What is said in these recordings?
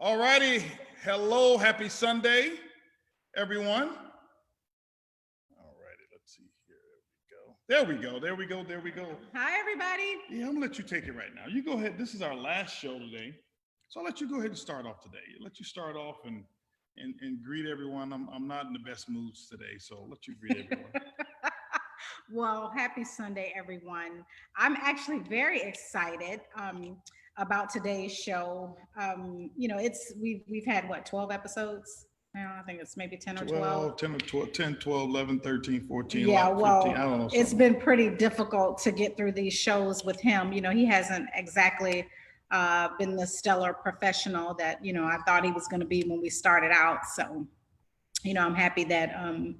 All righty. Hello. Happy Sunday, everyone. All righty. Let's see here. There we go. There we go. There we go. Hi, everybody. Yeah, I'm going to let you take it right now. You go ahead. This is our last show today. So I'll let you go ahead and start off today. I'll let you start off and greet everyone. I'm not in the best moods today, so I'll let you greet everyone. Well, happy Sunday, everyone. I'm actually very excited about today's show. We've had what, 12 episodes? I think it's maybe 10 or 12. 10 or 12, 10, 12, 11, 13, 14, Yeah, 15, well, I don't know. it's been pretty difficult to get through these shows with him. He hasn't exactly been the stellar professional that, I thought he was going to be when we started out. So, I'm happy that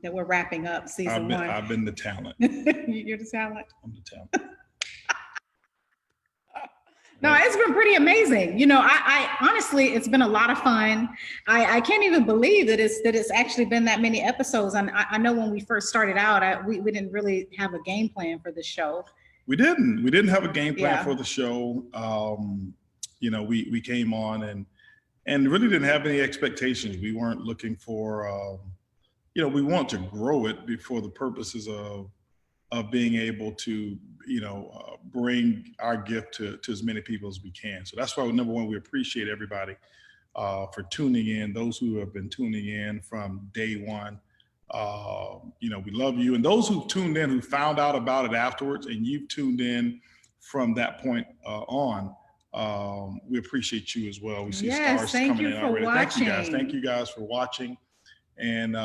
that we're wrapping up season one. I've been the talent. You're the talent? I'm the talent. No, it's been pretty amazing. I honestly, it's been a lot of fun. I can't even believe that it's actually been that many episodes. And I know when we first started out, we didn't really have a game plan for the show. We didn't have a game plan for the show. We came on and really didn't have any expectations. We weren't looking for, we want to grow it for the purposes of being able to, bring our gift to as many people as we can. So that's why, number one, we appreciate everybody for tuning in, those who have been tuning in from day one. We love you. And those who tuned in, who found out about it afterwards, and you've tuned in from that point on, we appreciate you as well. We see stars coming in already. Watching. Thank you guys for watching. And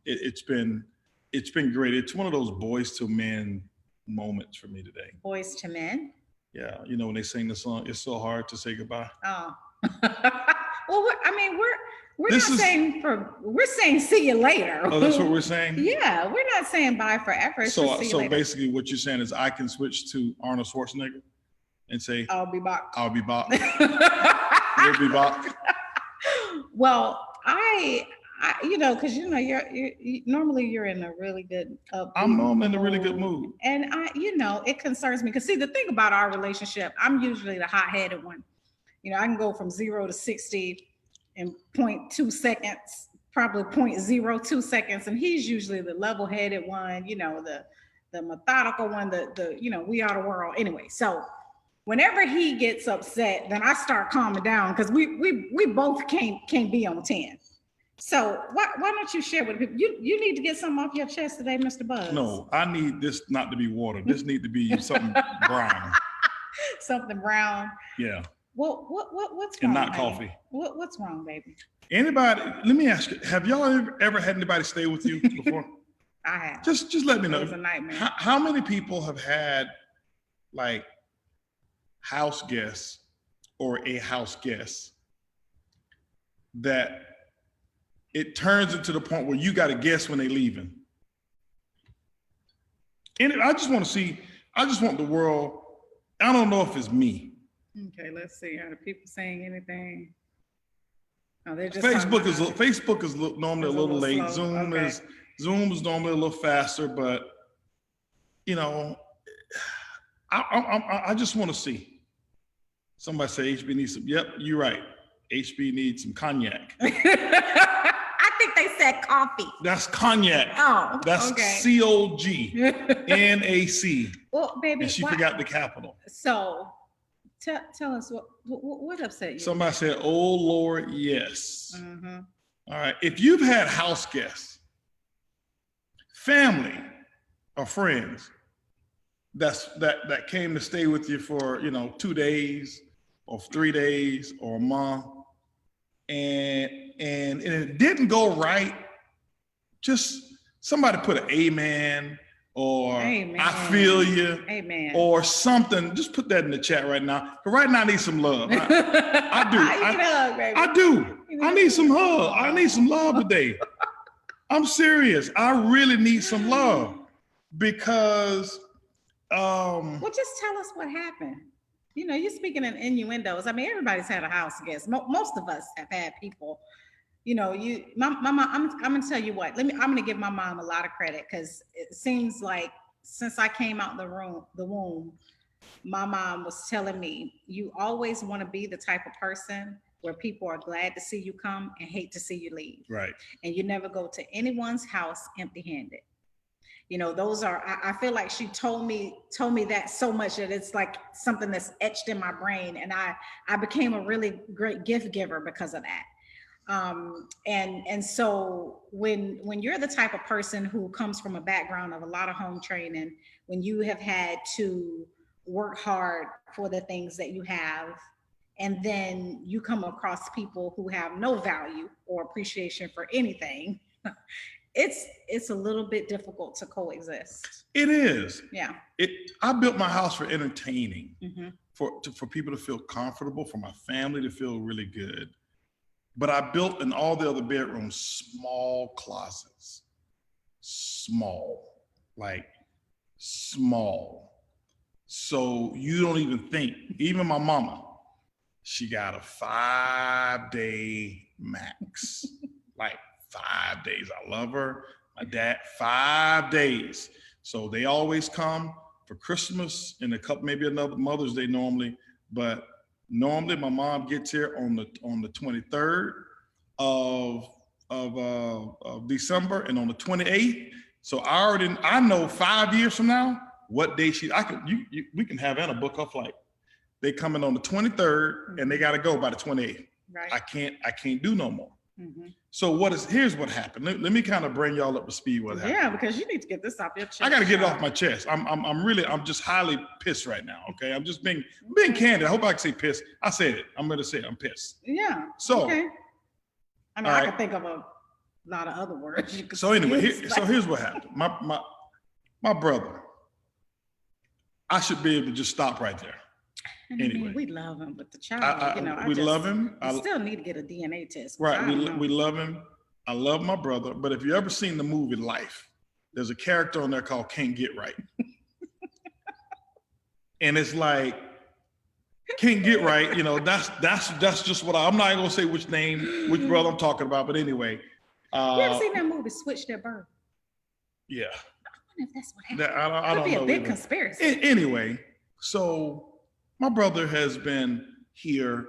it's been great. It's one of those boys to men moments for me today. Boys to men? Yeah. When they sing the song, "It's So Hard to Say Goodbye." Oh. Well, we're saying see you later. Oh, that's what we're saying? Yeah, we're not saying bye forever. So basically what you're saying is I can switch to Arnold Schwarzenegger and say, I'll be back. I'll be back. You'll be back. Well, because normally you're in a really good. I'm normally in a really good mood, and it concerns me because see, the thing about our relationship, I'm usually the hot-headed one. I can go from 0 to 60 in 0.2 seconds, probably 0.02 seconds, and he's usually the level-headed one. The methodical one. The we are the world anyway. So whenever he gets upset, then I start calming down because we both can't be on 10. So why don't you share with people? You need to get something off your chest today, Mr. Buzz. No, I need this not to be water. This need to be something brown. Something brown. Yeah. Well, what's wrong? And not baby? coffee. What's wrong, baby? Anybody? Let me ask you: have y'all ever had anybody stay with you before? I have. Just let me know. It was a nightmare. How many people have had like house guests or a house guest that it turns into the point where you got to guess when they leaving? And I just want the world, I don't know if it's me. Okay, let's see. Are the people saying anything? Oh, they're just Facebook is normally a little late. Slow. Zoom is normally a little faster, but I just want to see. Somebody say HB needs some. Yep, you're right. HB needs some cognac. I think they said coffee. That's cognac. Oh, that's okay. COGNAC. Well, baby, and she forgot the capital. So, tell us what upset you. Somebody said, "Oh Lord, yes." Mm-hmm. All right. If you've had house guests, family, or friends that came to stay with you for 2 days or 3 days or a month, and it didn't go right, just somebody put an amen or amen. I feel you, amen, or something. Just put that in the chat right now. Right now I need some love. I do. I do. I need some hug. I need some love today. I'm serious. I really need some love because well, just tell us what happened. You're speaking in innuendos. I mean, everybody's had a house guest. Most of us have had people. My mom. I'm gonna tell you what. I'm gonna give my mom a lot of credit because it seems like since I came out the womb, my mom was telling me, you always want to be the type of person where people are glad to see you come and hate to see you leave. Right. And you never go to anyone's house empty-handed. You know, those are, I feel like she told me that so much that it's like something that's etched in my brain. And I became a really great gift giver because of that. And so when you're the type of person who comes from a background of a lot of home training, when you have had to work hard for the things that you have, and then you come across people who have no value or appreciation for anything, it's a little bit difficult to coexist. It is. Yeah. I built my house for entertaining, Mm-hmm. for people to feel comfortable, for my family to feel really good. But I built in all the other bedrooms small closets, small. So you don't even think, even my mama, she got a 5-day max, like 5 days. I love her. My dad, 5 days. So they always come for Christmas and maybe another Mother's Day normally, but normally my mom gets here on the 23rd of December and on the 28th. So I know 5 years from now what day we can have Anna book her flight. They come in on the 23rd and they got to go by the 28th. Right. I can't do no more. Mm-hmm. So here's what happened. Let me kind of bring y'all up to speed what happened. Yeah, because you need to get this off your chest. I got to get it off my chest. I'm just highly pissed right now. Okay. I'm just being candid. I hope I can say pissed. I said it. I'm going to say it. I'm pissed. Yeah. So, okay. I mean, I can think of a lot of other words. So anyway, here's what happened. My brother, I should be able to just stop right there. Anyway, we love him, but the child, love him. I still need to get a DNA test. Right, we love him. I love my brother, but if you ever seen the movie Life, there's a character on there called Can't Get Right, and it's like Can't Get Right. That's just what I'm not gonna say which brother I'm talking about, but anyway. You ever seen that movie Switched at Birth? Yeah. I wonder if that's what happened. I don't know. Could be a big conspiracy. Anyway, so my brother has been here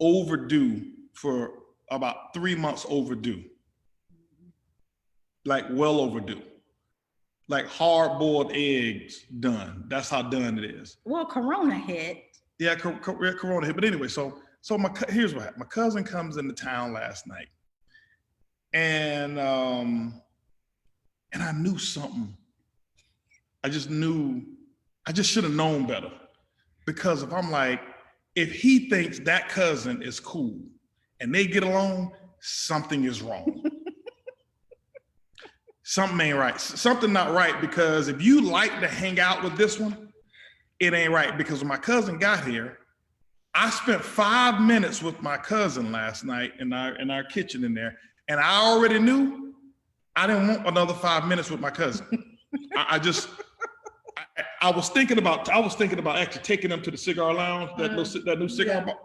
overdue for about 3 months overdue. Like well overdue. Like hard-boiled eggs done. That's how done it is. Well, Corona hit. Yeah, Corona hit. But anyway, so here's what happened. My cousin comes into town last night. And I knew something. I just should have known better. Because if he thinks that cousin is cool and they get along, something is wrong. Something ain't right. Something not right, because if you like to hang out with this one, it ain't right. Because when my cousin got here, I spent 5 minutes with my cousin last night in our kitchen in there, and I already knew I didn't want another 5 minutes with my cousin. I was thinking about actually taking him to the cigar lounge, that new cigar bar.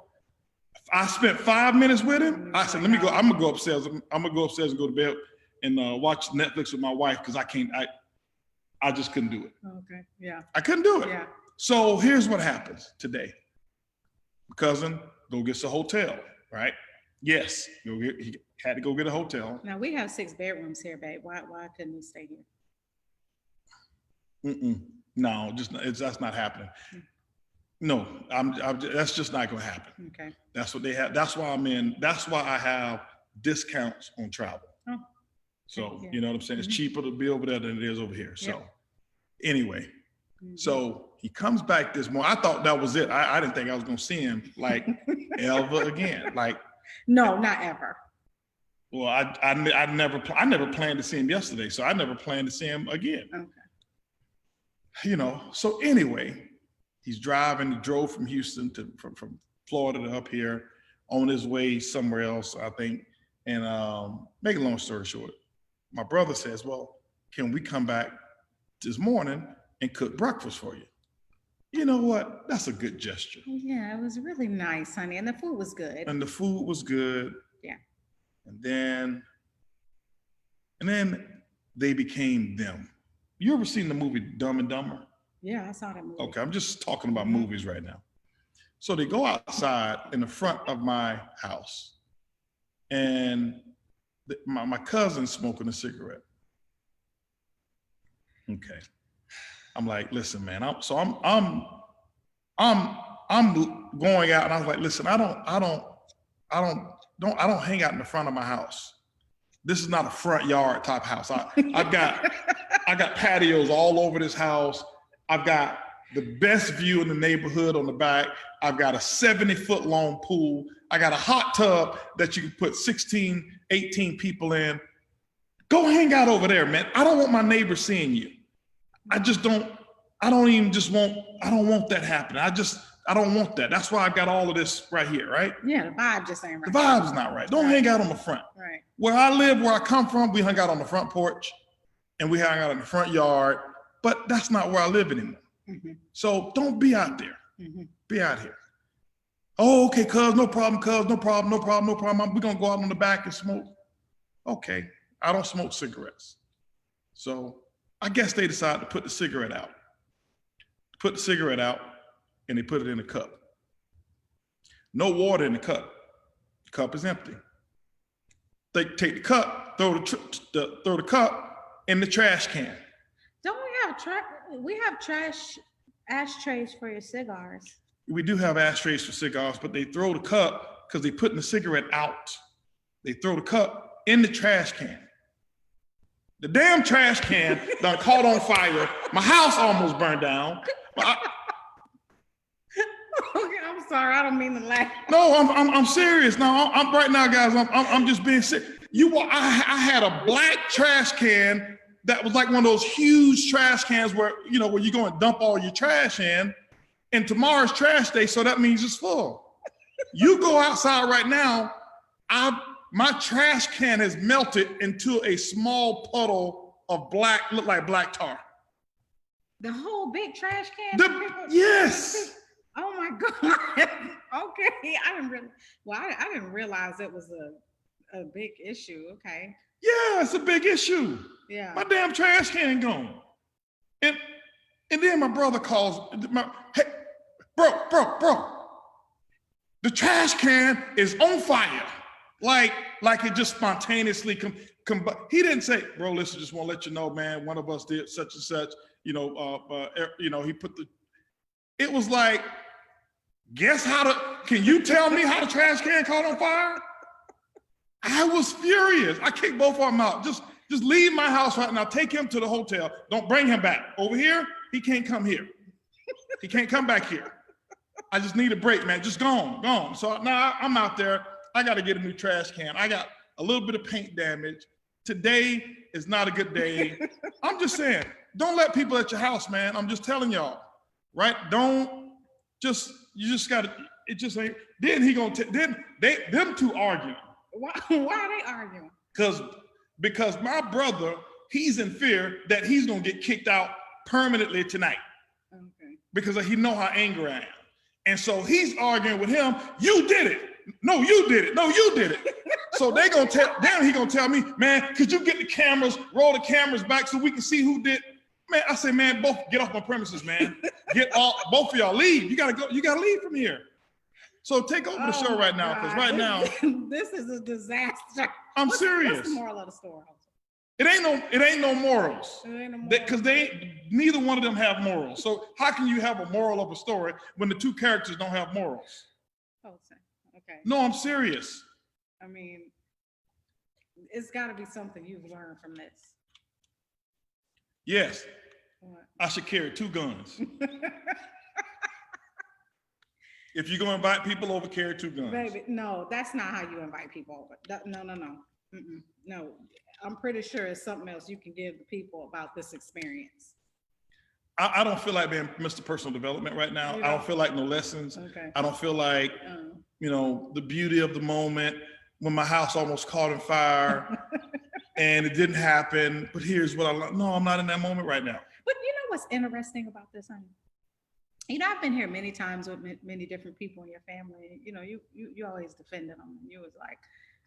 I spent 5 minutes with him. I said, I'm gonna go upstairs. I'm gonna go upstairs and go to bed and watch Netflix with my wife, because I just couldn't do it. Okay. Yeah. I couldn't do it. Yeah. So here's what happens today. My cousin go gets a hotel, right? Yes, he had to go get a hotel. Now we have 6 bedrooms here, babe. Why couldn't he stay here? No, that's not happening. No, that's just not going to happen. Okay. That's what they have. That's why I have discounts on travel. Oh. So, You know what I'm saying? It's cheaper to be over there than it is over here. So anyway, so he comes back this morning. I thought that was it. I didn't think I was going to see him ever again. No, not ever. Well, I never planned to see him yesterday. So I never planned to see him again. Okay. So anyway, he drove from Houston from Florida to up here on his way somewhere else, I think. And make a long story short, my brother says, well, can we come back this morning and cook breakfast for you? You know what? That's a good gesture. Yeah, it was really nice, honey. And the food was good. And the food was good. Yeah. And then they became them. You ever seen the movie Dumb and Dumber? Yeah, I saw that movie. Okay, I'm just talking about movies right now. So they go outside in the front of my house, and my cousin's smoking a cigarette. Okay, I'm like, listen, man. I'm going out, and I was like, listen, I don't hang out in the front of my house. This is not a front yard type house. I got patios all over this house. I've got the best view in the neighborhood on the back. I've got a 70-foot long pool. I got a hot tub that you can put 16, 18 people in. Go hang out over there, man. I don't want my neighbors seeing you. I don't want that happening. I don't want that. That's why I've got all of this right here, right? Yeah, the vibe just ain't right. The vibe's not right. Don't hang out on the front. Right. Where I live, where I come from, we hung out on the front porch and we hung out in the front yard, but that's not where I live anymore. Mm-hmm. So don't be out there. Mm-hmm. Be out here. Oh, okay, cuz, no problem, no problem. We're gonna go out on the back and smoke. Okay, I don't smoke cigarettes. So I guess they decided to put the cigarette out. And they put it in a cup. No water in the cup. The cup is empty. They take the cup, throw the cup in the trash can. Don't we have trash ashtrays for your cigars? We do have ashtrays for cigars, but they throw the cup because they putting the cigarette out. They throw the cup in the trash can. The damn trash can done caught on fire. My house almost burned down. Okay, I'm sorry. I don't mean to laugh. No, I'm serious. No, I'm right now, guys. I'm just being serious. I had a black trash can that was like one of those huge trash cans where you go and dump all your trash in. And tomorrow's trash day, so that means it's full. You go outside right now. My trash can has melted into a small puddle of look like black tar. The whole big trash can? Yes. Oh my God. Okay. I didn't realize it was a big issue. Okay. Yeah, it's a big issue. Yeah. My damn trash can gone. And then my brother calls, hey, bro. The trash can is on fire. Like it just spontaneously he didn't say, bro, listen, just want to let you know, man, one of us did such and such, he put it was like, can you tell me how the trash can caught on fire? I was furious. I kicked both of them out. Just leave my house right now. Take him to the hotel. Don't bring him back. Over here, he can't come here. He can't come back here. I just need a break, man. Just gone. So now I'm out there. I got to get a new trash can. I got a little bit of paint damage. Today is not a good day. I'm just saying, don't let people at your house, man. I'm just telling y'all, right? You just got to, it just ain't. Then them two arguing. Why are they arguing? Because my brother, he's in fear that he's going to get kicked out permanently tonight. Okay. Because he know how angry I am. And so he's arguing with him, you did it. No, you did it. No, you did it. So he gonna tell me, man, could you get the cameras, roll the cameras back so we can see who did? Man, I say, man, both get off my premises, man. Both of y'all leave. You gotta go, you gotta leave from here. So take over the show right now, because right now this is a disaster. I'm serious. What's the moral of the story? It ain't no morals. Because neither one of them have morals. So how can you have a moral of a story when the two characters don't have morals? Okay. No, I'm serious. I mean, it's got to be something you've learned from this. Yes. What? I should carry 2 guns. If you're going to invite people over, carry 2 guns. Baby, no, that's not how you invite people over. No. Mm-mm. No, I'm pretty sure it's something else you can give the people about this experience. I don't feel like being Mr. Personal Development right now. I don't feel like no lessons. Okay. I don't feel like, the beauty of the moment when my house almost caught on fire and it didn't happen. But here's what I learned. No, I'm not in that moment right now. But you know what's interesting about this, honey? I've been here many times with many different people in your family. You always defended them. And you was like,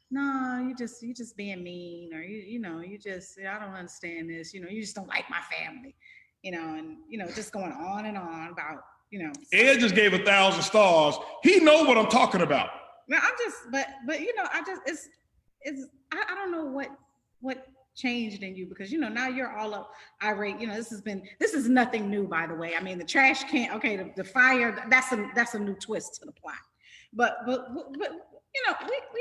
no, you just being mean, or I don't understand this. You just don't like my family. And just going on and on about you know. Ed just gave 1,000 stars. He know what I'm talking about. No, I'm just, but you know, I don't know what changed in you, because you know now you're all up irate. You know, this is nothing new, by the way. I mean, the trash can, okay, the fire, that's a new twist to the plot. But you know,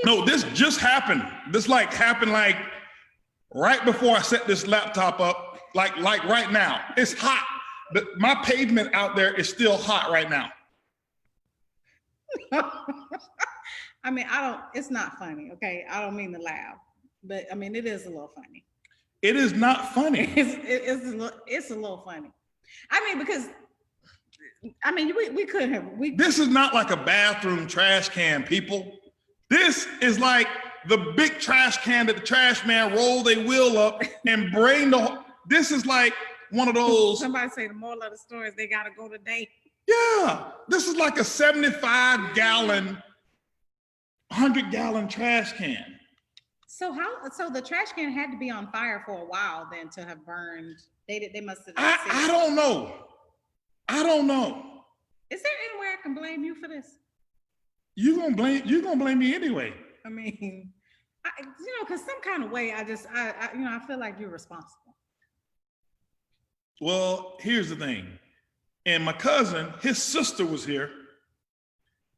No, this just happened. This happened right before I set this laptop up, like right now. It's hot. My pavement out there is still hot right now. I mean, it's not funny, okay? I don't mean to laugh, but I mean, it is a little funny. It is not funny. It's a little funny. I mean, because, I mean, we could have. This is not like a bathroom trash can, people. This is like the big trash can that the trash man rolled their wheel up and brained this is like one of those. Somebody say the moral of the story is they got to go today. Yeah, this is like a 75-gallon, 100-gallon trash can. So the trash can had to be on fire for a while then to have burned. They must have. I don't know. I don't know. Is there any way I can blame you for this? You're gonna blame me anyway. I mean, you know, because some kind of way, I you know, I feel like you're responsible. Well, here's the thing. And my cousin, his sister was here.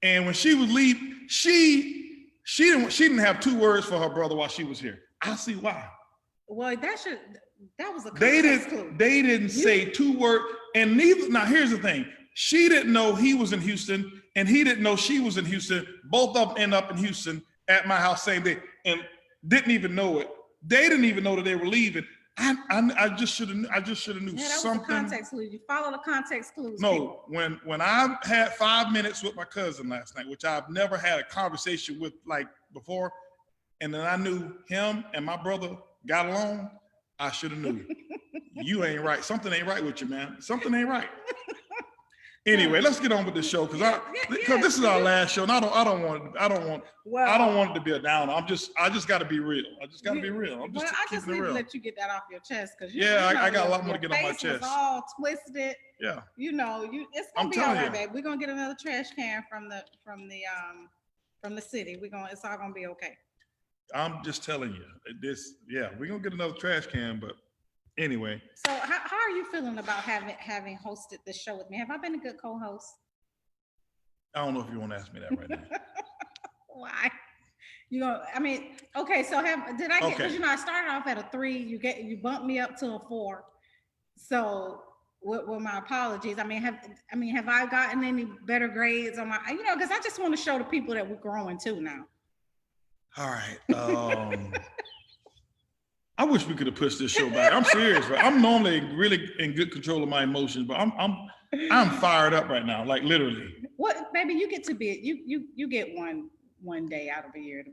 And when she was leaving, she didn't have 2 words for her brother while she was here. I see why. Well, that was a context clue. They didn't say 2 words. And now here's the thing. She didn't know he was in Houston, and he didn't know she was in Houston. Both of them end up in Houston at my house same day, and didn't even know it. They didn't even know that they were leaving. I just should have knew something. Was the context clue. You follow the context clues. No, when I had 5 minutes with my cousin last night, which I've never had a conversation with like before, and then I knew him and my brother got along, I should have knew. You ain't right. Something ain't right with you, man. Something ain't right. Anyway, let's get on with the show because this is our last show, and I don't want it to be a downer. I just got to be real. I just got to be real. I just need to let you get that off your chest because I got a lot more to get on my chest. Was all twisted. Yeah. You know, it's gonna be all right, babe. We're gonna get another trash can from the city. It's all gonna be okay. I'm just telling you we're gonna get another trash can, but anyway. So how are you feeling about having hosted this show with me? Have I been a good co-host? I don't know if you want to ask me that right now. Why? You know, I mean, okay, so because you know I started off at a 3, you bumped me up to a 4. So with my apologies. I mean, have I gotten any better grades on my, you know, because I just want to show the people that we're growing too now. All right. I wish we could have pushed this show back. I'm serious, right? I'm normally really in good control of my emotions, but I'm fired up right now, like literally. What, baby? You get to be you get one day out of the year to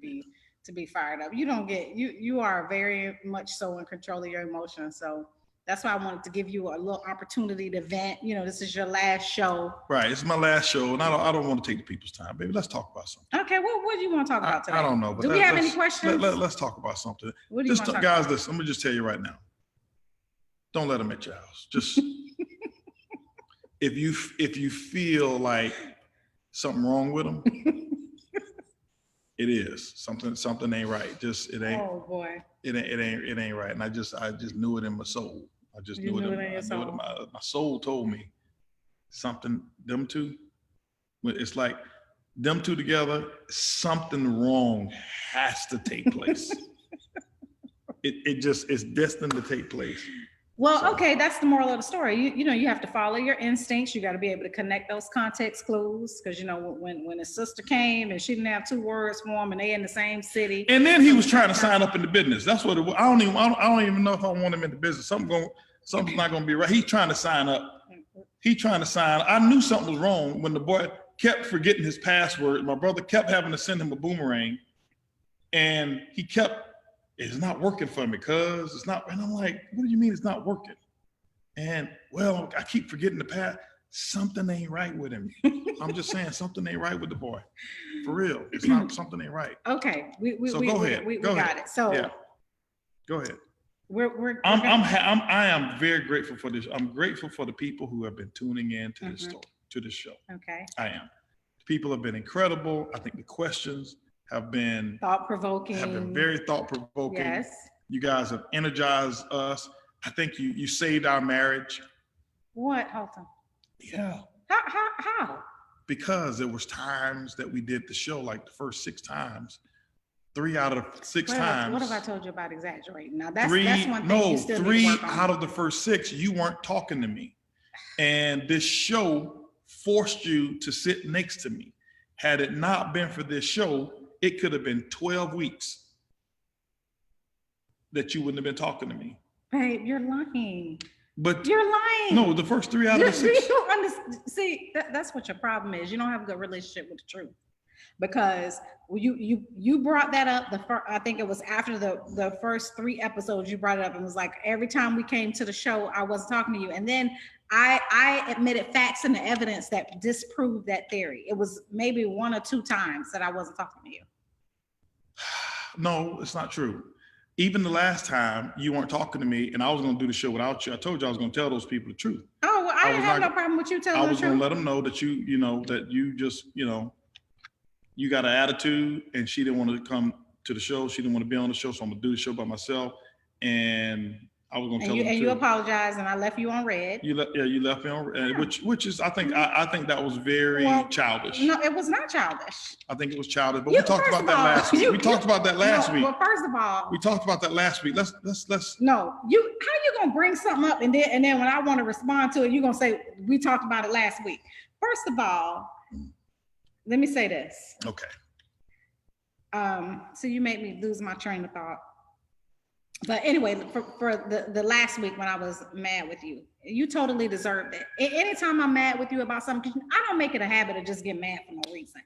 be fired up. You don't get you are very much so in control of your emotions. So that's why I wanted to give you a little opportunity to vent. You know, this is your last show. Right, it's my last show, and I don't want to take the people's time, baby. Let's talk about something. Okay, what do you want to talk about today? I don't know. But do we have any questions? Let's talk about something. What do you want to talk guys, about? listen, I'm gonna just tell you right now. Don't let them at your house. Just if you feel like something wrong with them, it is something ain't right. Just it ain't. Oh boy. It ain't right. And I just knew it in my soul. I just knew it in your soul. My soul told me something. Them two, it's like them two together. Something wrong has to take place. It's destined to take place. Well, okay, that's the moral of the story. You know, you have to follow your instincts. You got to be able to connect those context clues because you know when his sister came and she didn't have 2 words for him and they in the same city. And then he was trying to sign up in the business. That's what it was. I don't even know if I want him in the business. Something's not going to be right. He's trying to sign up. I knew something was wrong when the boy kept forgetting his password. My brother kept having to send him a boomerang, and he kept. It's not working for me, cuz it's not. And I'm like, what do you mean it's not working? And well, I keep forgetting the pass. Something ain't right with him. I'm just saying something ain't right with the boy. For real. It's not something ain't right. Okay. So go ahead. We got it. So yeah. Go ahead. I am very grateful for this. I'm grateful for the people who have been tuning in to this story. to this show. Okay. I am. People have been incredible. I think the questions have been thought-provoking. Very thought-provoking. Yes. You guys have energized us. I think you saved our marriage. What, Holton? Yeah. How? Because there was times that we did the show, like the first 6 times, 3 out of the 6 times. What have I told you about exaggerating? Now that's one thing you still need to work on. 3 out of the first 6, you weren't talking to me. And this show forced you to sit next to me. Had it not been for this show, it could have been 12 weeks that you wouldn't have been talking to me. Babe, you're lying. But you're lying. No, the first 3 out of the 6. You don't understand. See, that's what your problem is. You don't have a good relationship with the truth. Because you brought that up. I think it was after the first 3 episodes you brought it up and was like, every time we came to the show, I wasn't talking to you. And then I admitted facts and the evidence that disproved that theory. It was maybe 1 or 2 times that I wasn't talking to you. No, it's not true. Even the last time you weren't talking to me and I was going to do the show without you, I told you I was going to tell those people the truth. Oh, well, I didn't have no problem with you telling the truth. I was going to let them know that you just, you got an attitude and she didn't want to come to the show. She didn't want to be on the show. So I'm going to do the show by myself. And I was going to tell them the truth. You apologized and I left you on red. You left me on red, which is, I think that was very childish. No, it was not childish. I think it was childish, but we talked about that last week. We talked about that last week. Well, first of all, we talked about that last week. Let's. No, how you gonna bring something up and then when I want to respond to it, you're gonna say we talked about it last week. First of all, let me say this. Okay. So you made me lose my train of thought. But anyway, for the last week when I was mad with you, you totally deserved it. Anytime I'm mad with you about something, I don't make it a habit of just getting mad for no reason.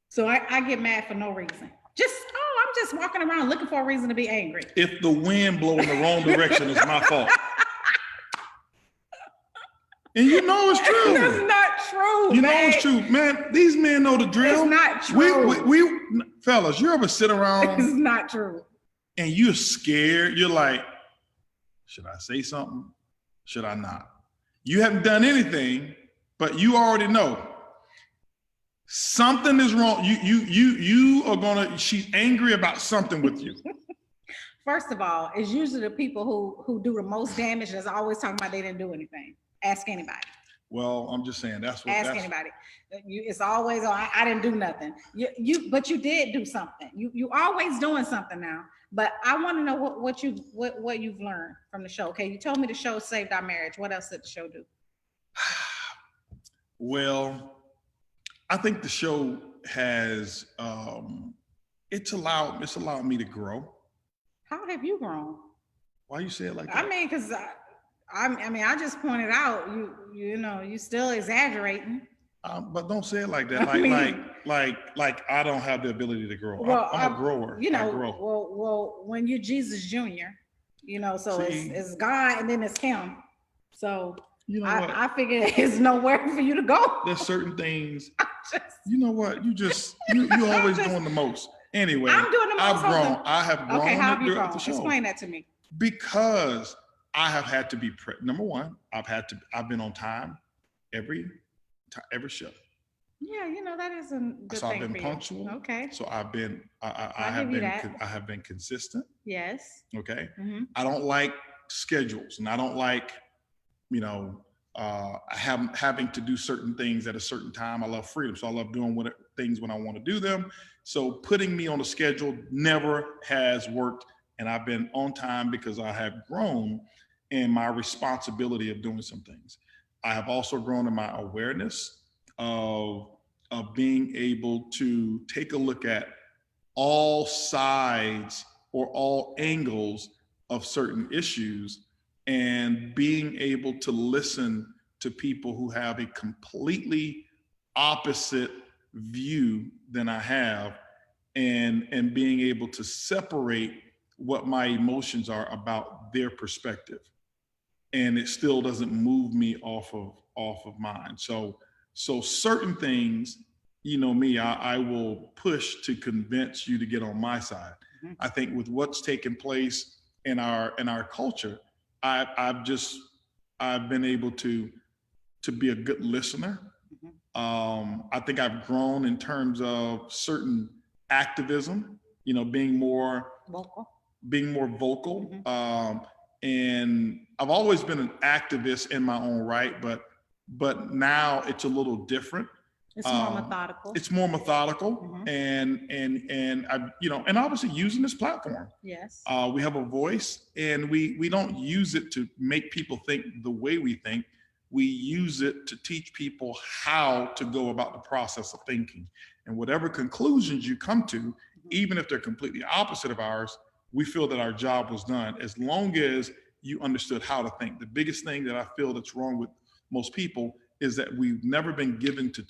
So I get mad for no reason. I'm just walking around looking for a reason to be angry. If the wind blows in the wrong direction, it's my fault. And you know it's true. That's not true. You know it's true, man. These men know the drill. It's not true. We fellas, you ever sit around? It's not true. And you're scared. You're like, should I say something? Should I not? You haven't done anything, but you already know something is wrong. You are gonna. She's angry about something with you. First of all, it's usually the people who do the most damage that's always talking about they didn't do anything. Ask anybody. Well, I'm just saying anybody. It's always, I didn't do nothing. But you did do something. You always doing something now. But I want to know what you've learned from the show. Okay, you told me the show saved our marriage. What else did the show do? Well, I think the show has it's allowed me to grow. How have you grown? Why you say it like that? I mean, because I just pointed out you still exaggerating. But don't say it like that. Like I don't have the ability to grow. Well, I'm a grower. I grow. Well, when you're Jesus Jr., so it's God and then it's Him. So I figure there's nowhere for you to go. There's certain things. You know what? You always doing the most. Anyway, I'm doing the most. I've grown. I have grown. Okay, how have you grown? The show. Explain that to me. Because I have had to be number one. I've been on time every show. Yeah, that is a good thing. So I've been punctual. Okay. So I have been consistent. Yes. Okay. Mm-hmm. I don't like schedules, and I don't like, having to do certain things at a certain time. I love freedom, so I love doing things when I want to do them. So putting me on a schedule never has worked, and I've been on time because I have grown in my responsibility of doing some things. I have also grown in my awareness of being able to take a look at all sides or all angles of certain issues and being able to listen to people who have a completely opposite view than I have, and being able to separate what my emotions are about their perspective. And it still doesn't move me off of mine. So certain things, me, I will push to convince you to get on my side. Mm-hmm. I think with what's taken place in our culture, I've been able to to be a good listener. I think I've grown in terms of certain activism, being more vocal. And I've always been an activist in my own right, but now it's a little different. It's more methodical. It's more methodical, and I, and obviously using this platform. Yes. We have a voice, and we don't use it to make people think the way we think. We use it to teach people how to go about the process of thinking, and whatever conclusions you come to, even if they're completely opposite of ours, we feel that our job was done as long as you understood how to think. The biggest thing that I feel that's wrong with most people is that we've never been given the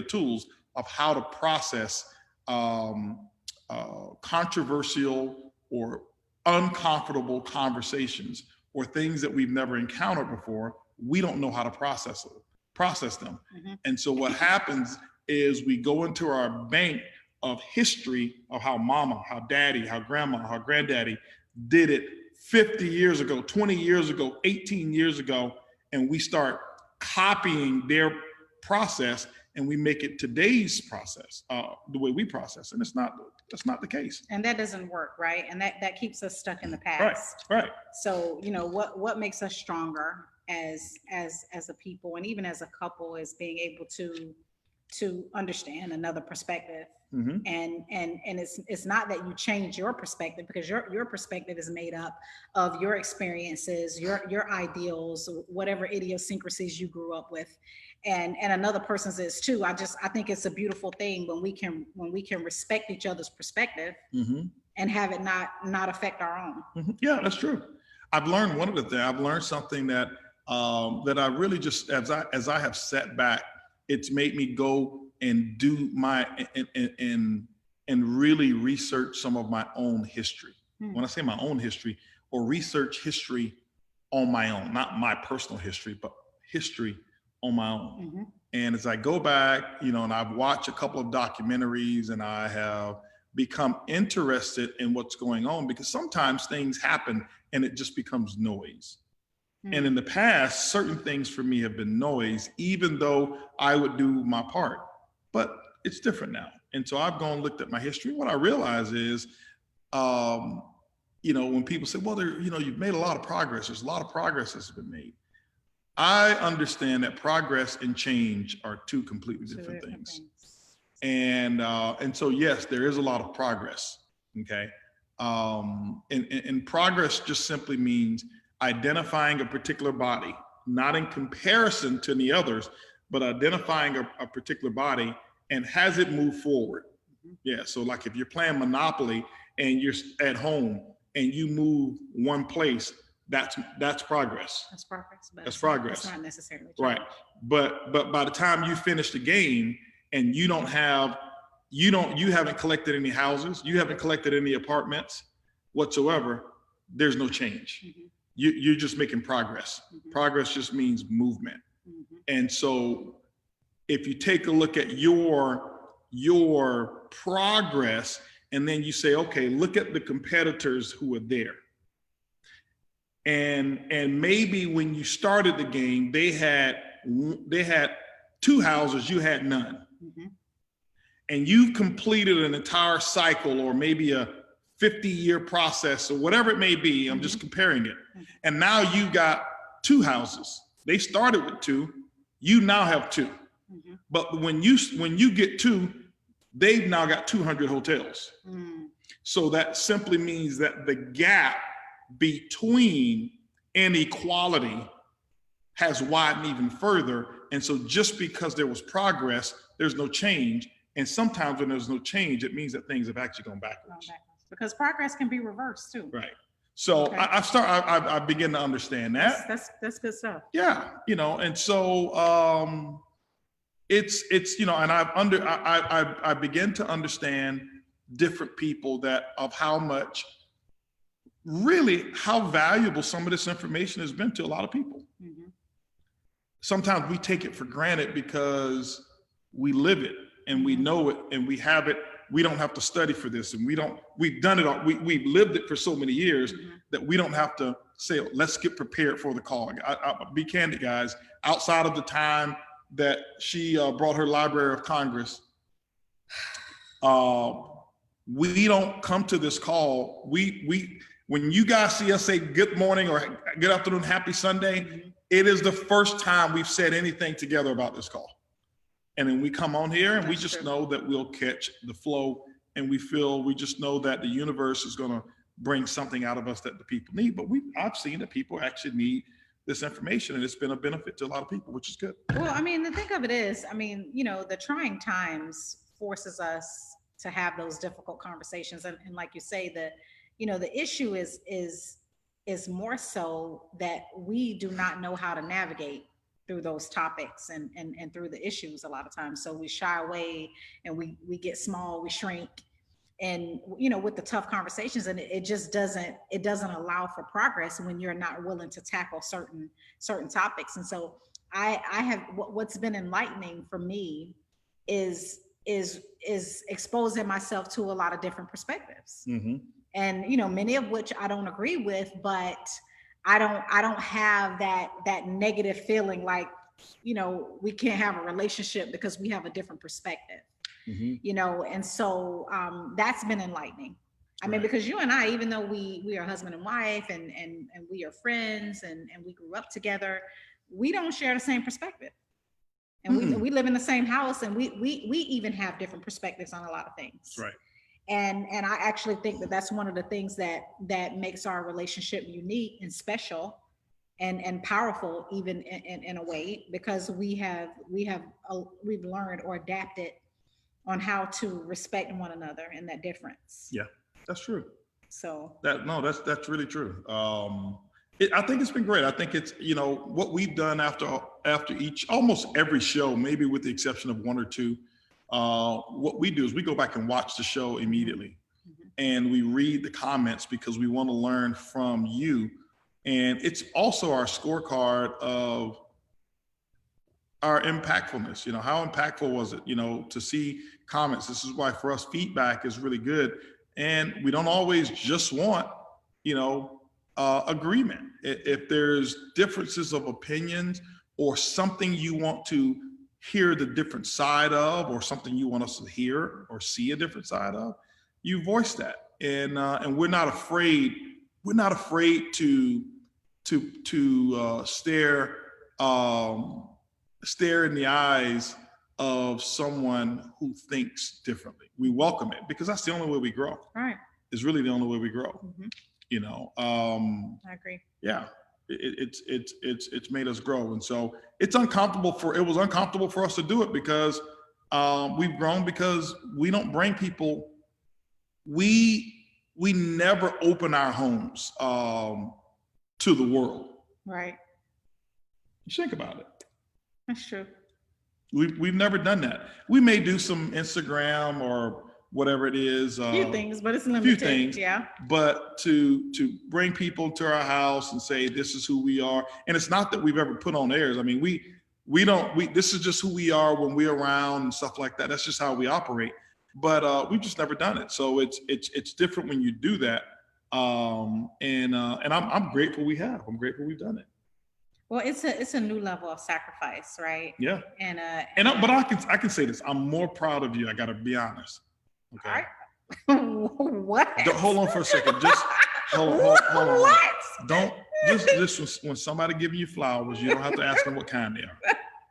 tools of how to process controversial or uncomfortable conversations or things that we've never encountered before. We don't know how to process them. And so what happens is we go into our bank of history of how mama, how daddy, how grandma, how granddaddy did it 50 years ago, 20 years ago, 18 years ago, and we start copying their process and we make it today's process, the way we process. And that's not the case. And that doesn't work, right? And that keeps us stuck in the past. Right. So, what makes us stronger as a people and even as a couple is being able to understand another perspective. And it's not that you change your perspective, because your perspective is made up of your experiences, your ideals, whatever idiosyncrasies you grew up with, and another person's is too. I think it's a beautiful thing when we can respect each other's perspective and have it not affect our own. Yeah, that's true. I've learned one of the things. I've learned something that I really just, as I have sat back, it's made me go and do and really research some of my own history. When I say my own history, or research history on my own, not my personal history, but history on my own. And as I go back, and I've watched a couple of documentaries, and I have become interested in what's going on, because sometimes things happen and it just becomes noise. And in the past, certain things for me have been noise, even though I would do my part. But it's different now. And so I've gone and looked at my history. What I realize is, when people say, well, you've made a lot of progress. There's a lot of progress that's been made. I understand that progress and change are two completely different things. And so, yes, there is a lot of progress. Okay. And progress just simply means identifying a particular body, not in comparison to the others, but identifying a particular body, and has it moved forward? Yeah, so like if you're playing Monopoly and you're at home and you move one place, that's progress. That's progress. That's progress. It's not necessarily change. Right. But by the time you finish the game and you haven't collected any houses, you haven't collected any apartments whatsoever, there's no change. You're just making progress. Progress just means movement. And so if you take a look at your progress, and then you say, okay, look at the competitors who are there. And maybe when you started the game, they had 2 houses, you had none. And you've completed an entire cycle, or maybe a 50-year process, or whatever it may be. I'm just comparing it. And now you got 2 houses. They started with 2. You now have 2. But when you get 2, they've now got 200 hotels. So that simply means that the gap between inequality has widened even further. And so just because there was progress, there's no change. And sometimes when there's no change, it means that things have actually gone backwards. Because progress can be reversed too. Right. So okay. I begin to understand that. That's good stuff. Yeah, and so it's and I begin to understand different people of how valuable some of this information has been to a lot of people. Sometimes we take it for granted because we live it and we know it and we have it. We don't have to study for this, and we've done it all. We've lived it for so many years that we don't have to say, let's get prepared for the call. I'll be candid, guys. Outside of the time that she brought her Library of Congress, we don't come to this call. When you guys see us say good morning or good afternoon, happy Sunday, it is the first time we've said anything together about this call. And then we come on here and we just know that we'll catch the flow, and we just know that the universe is going to bring something out of us that the people need. But I've seen that people actually need this information, and it's been a benefit to a lot of people, which is good. Well, I mean, the thing of it is, I mean, the trying times forces us to have those difficult conversations. And like you say, the issue is more so that we do not know how to navigate through those topics and through the issues a lot of times. So we shy away and we get small, we shrink, and with the tough conversations, and it just doesn't allow for progress when you're not willing to tackle certain topics. And so I have, what's been enlightening for me is exposing myself to a lot of different perspectives. Mm-hmm. And many of which I don't agree with, but I don't have that negative feeling like we can't have a relationship because we have a different perspective. Mm-hmm. And so that's been enlightening. I mean, because you and I, even though we are husband and wife and we are friends and we grew up together, we don't share the same perspective. And we live in the same house, and we even have different perspectives on a lot of things. Right. And I actually think that that's one of the things that makes our relationship unique and special and powerful, even in a way, because we've learned or adapted on how to respect one another and that difference. Yeah, that's true. So that's really true. I think it's been great. I think it's, what we've done after almost every show, maybe with the exception of one or two, what we do is we go back and watch the show immediately. Mm-hmm. And we read the comments because we want to learn from you. And it's also our scorecard of our impactfulness. How impactful was it, to see comments? This is why for us feedback is really good. And we don't always just want, agreement. If there's differences of opinions or something you want to hear the different side of, or something you want us to hear or see a different side of, you voice that. And we're not afraid. We're not afraid to stare in the eyes of someone who thinks differently. We welcome it because that's the only way we grow. Right. It's really the only way we grow. Mm-hmm. I agree. Yeah. It's made us grow. And so it was uncomfortable for us to do it because we've grown, because we don't bring people, we never open our homes to the world. Right. Think about it. That's true. We've never done that. We may do some Instagram or whatever it is. Few things, but it's limited. Few things, yeah. But to bring people to our house and say, this is who we are. And it's not that we've ever put on airs. I mean, this is just who we are when we're around and stuff like that. That's just how we operate. But we've just never done it. So it's different when you do that. And I'm grateful we have. I'm grateful we've done it. Well, it's a new level of sacrifice, right? Yeah. But I can say this. I'm more proud of you. I got to be honest. Okay. What? Hold on for a second. Just hold on. What? Don't just when somebody giving you flowers, you don't have to ask them what kind they are.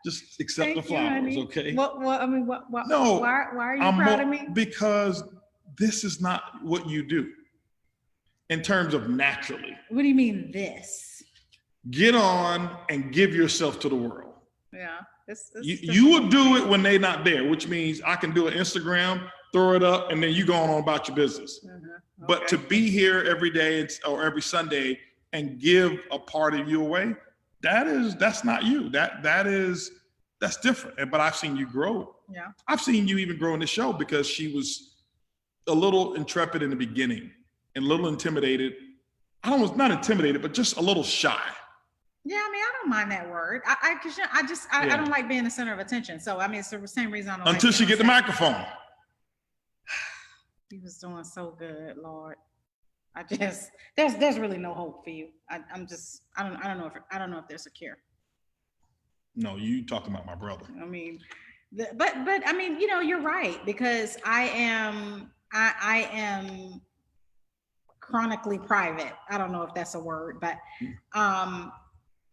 Just accept the flowers, okay? What? I mean, what? No. Why are you proud of me? Because this is not what you do. In terms of naturally. What do you mean this? Get on and give yourself to the world. Yeah. You will do it when they're not there, which means I can do an Instagram, throw it up, and then you go on about your business. Mm-hmm. Okay. But to be here every day or every Sunday and give a part of you away, that's not you. That's different. But I've seen you grow. Yeah. I've seen you even grow in the show because she was a little intrepid in the beginning and a little intimidated. I was not intimidated, but just a little shy. Yeah, I mean, I don't mind that word. I don't like being the center of attention. So, I mean, it's the same reason I don't until she get the microphone. He was doing so good, Lord. there's really no hope for you. I don't know if there's a cure. No, you talking about my brother. I mean, but I mean, you're right, because I am chronically private. I don't know if that's a word, but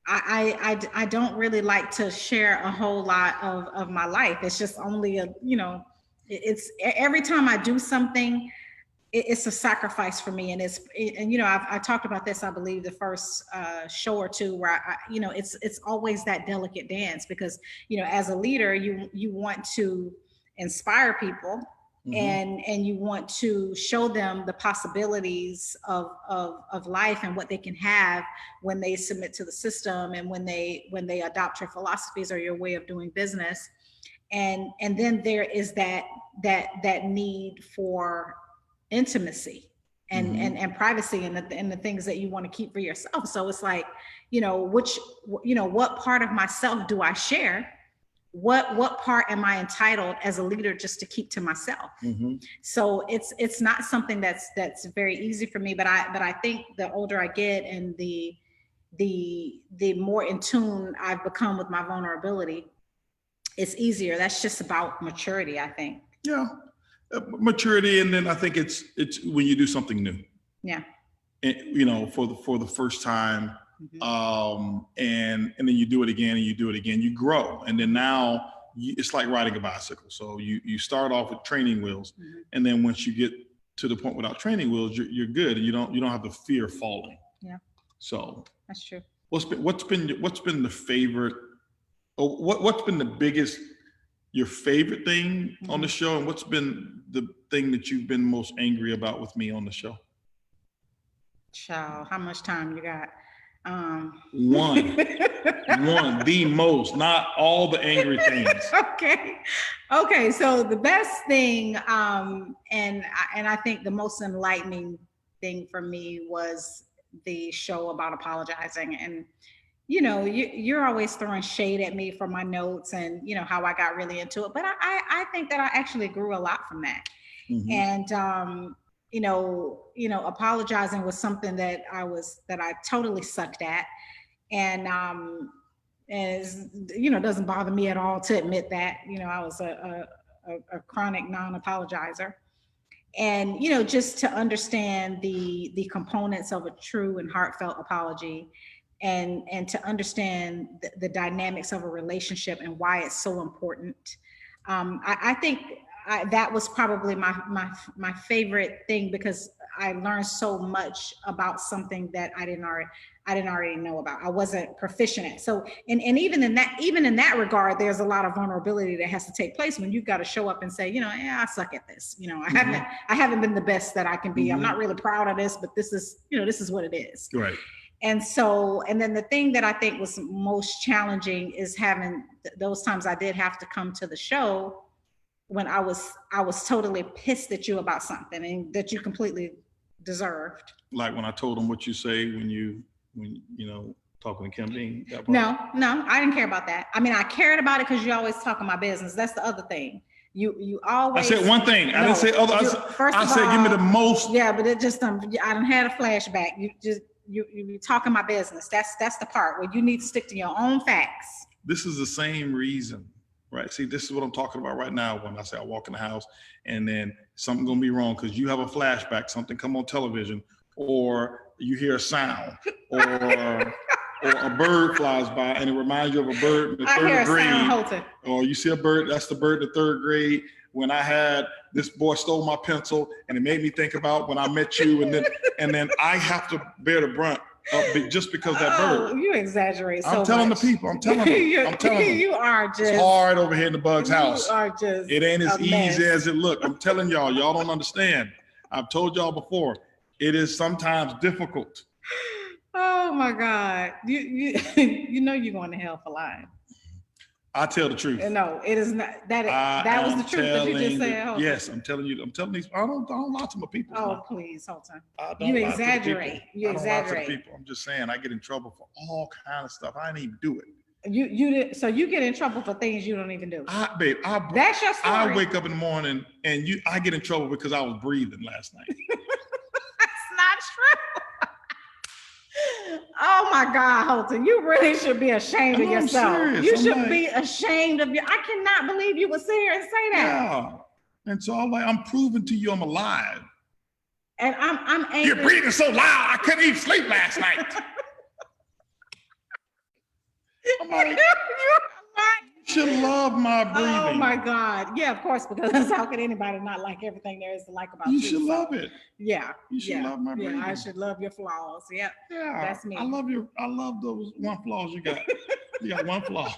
I don't really like to share a whole lot of my life. It's just only it's every time I do something, it's a sacrifice for me. And I talked about this, I believe the first show or two, where it's always that delicate dance, because, as a leader, you want to inspire people. Mm-hmm. and you want to show them the possibilities of life and what they can have when they submit to the system, and when they adopt your philosophies or your way of doing business. And then there is that need for intimacy and, mm-hmm. and privacy, and the things that you want to keep for yourself. So it's like, what part of myself do I share? What part am I entitled as a leader just to keep to myself? Mm-hmm. So it's not something that's very easy for me, but I think the older I get and the more in tune I've become with my vulnerability, it's easier. That's just about maturity, I think. Yeah, maturity, and then I think it's when you do something new. Yeah. And, for the first time. Mm-hmm. And then you do it again, and you do it again, you grow. And then now it's like riding a bicycle. So you start off with training wheels. Mm-hmm. And then once you get to the point without training wheels, you're good. And you don't have the fear of falling. Yeah. So that's true. What's been the favorite, or what's been the biggest, your favorite thing mm-hmm. on the show? And what's been the thing that you've been most angry about with me on the show? Child, how much time you got? One, the most, not all the angry things. Okay. So the best thing, and I think the most enlightening thing for me was the show about apologizing. And you're always throwing shade at me for my notes and how I got really into it, but I think that I actually grew a lot from that. Mm-hmm. And apologizing was something that I totally sucked at. And doesn't bother me at all to admit that, I was a chronic non-apologizer. And, just to understand the components of a true and heartfelt apology, and to understand the dynamics of a relationship and why it's so important. I think that was probably my favorite thing, because I learned so much about something that I didn't already know about. I wasn't proficient at. So, and even in that regard, there's a lot of vulnerability that has to take place when you've got to show up and say, I suck at this. Mm-hmm. I haven't been the best that I can be. Mm-hmm. I'm not really proud of this, but this is what it is. Right. And so, and then the thing that I think was most challenging is having those times I did have to come to the show when I was totally pissed at you about something and that you completely deserved. Like when I told them what you say when talking to Kim Dean. No, I didn't care about that. I mean, I cared about it because you always talking my business. That's the other thing. You always. I said one thing. I didn't say other. I said give me the most. Yeah, but it just I done had a flashback. You talking my business. That's the part where you need to stick to your own facts. This is the same reason. Right. See, this is what I'm talking about right now. When I say I walk in the house and then something gonna be wrong because you have a flashback, something come on television, or you hear a sound, or a bird flies by and it reminds you of a bird in the third grade. Sound, Holton. Or you see a bird, that's the bird in the third grade. When I had this boy stole my pencil, and it made me think about when I met you, and then I have to bear the brunt just because that bird. You exaggerate so much. I'm telling the people. I'm telling them. You are just. It's hard over here in the Bug's house. You are just. It ain't as easy as it look. I'm telling y'all. Y'all don't understand. I've told y'all before. It is sometimes difficult. Oh my God! You know you're going to hell for lying. I tell the truth. No, it is not. That was the truth that you just said. Holton. Yes, I'm telling you. I'm telling these. I don't lie to my people. Oh, please, Holton. You exaggerate. You exaggerate. Lie to the people. I'm just saying. I get in trouble for all kind of stuff. I didn't even do it. You did. So you get in trouble for things you don't even do. Babe, that's your story. I wake up in the morning and I get in trouble because I was breathing last night. That's not true. Oh my God, Holton, you really should be ashamed of yourself. Serious. You should be ashamed of you. I cannot believe you would sit here and say that. Yeah. And so I'm proving to you I'm alive. And I'm angry. You're breathing so loud, I couldn't even sleep last night. I'm like, you should love my breathing. Oh my God. Yeah, of course, because how could anybody not like everything there is to like about you? You should love it. Yeah. You should love my breathing. Yeah, I should love your flaws. Yep. Yeah. That's me. I love those one flaws you got. You got one flaw.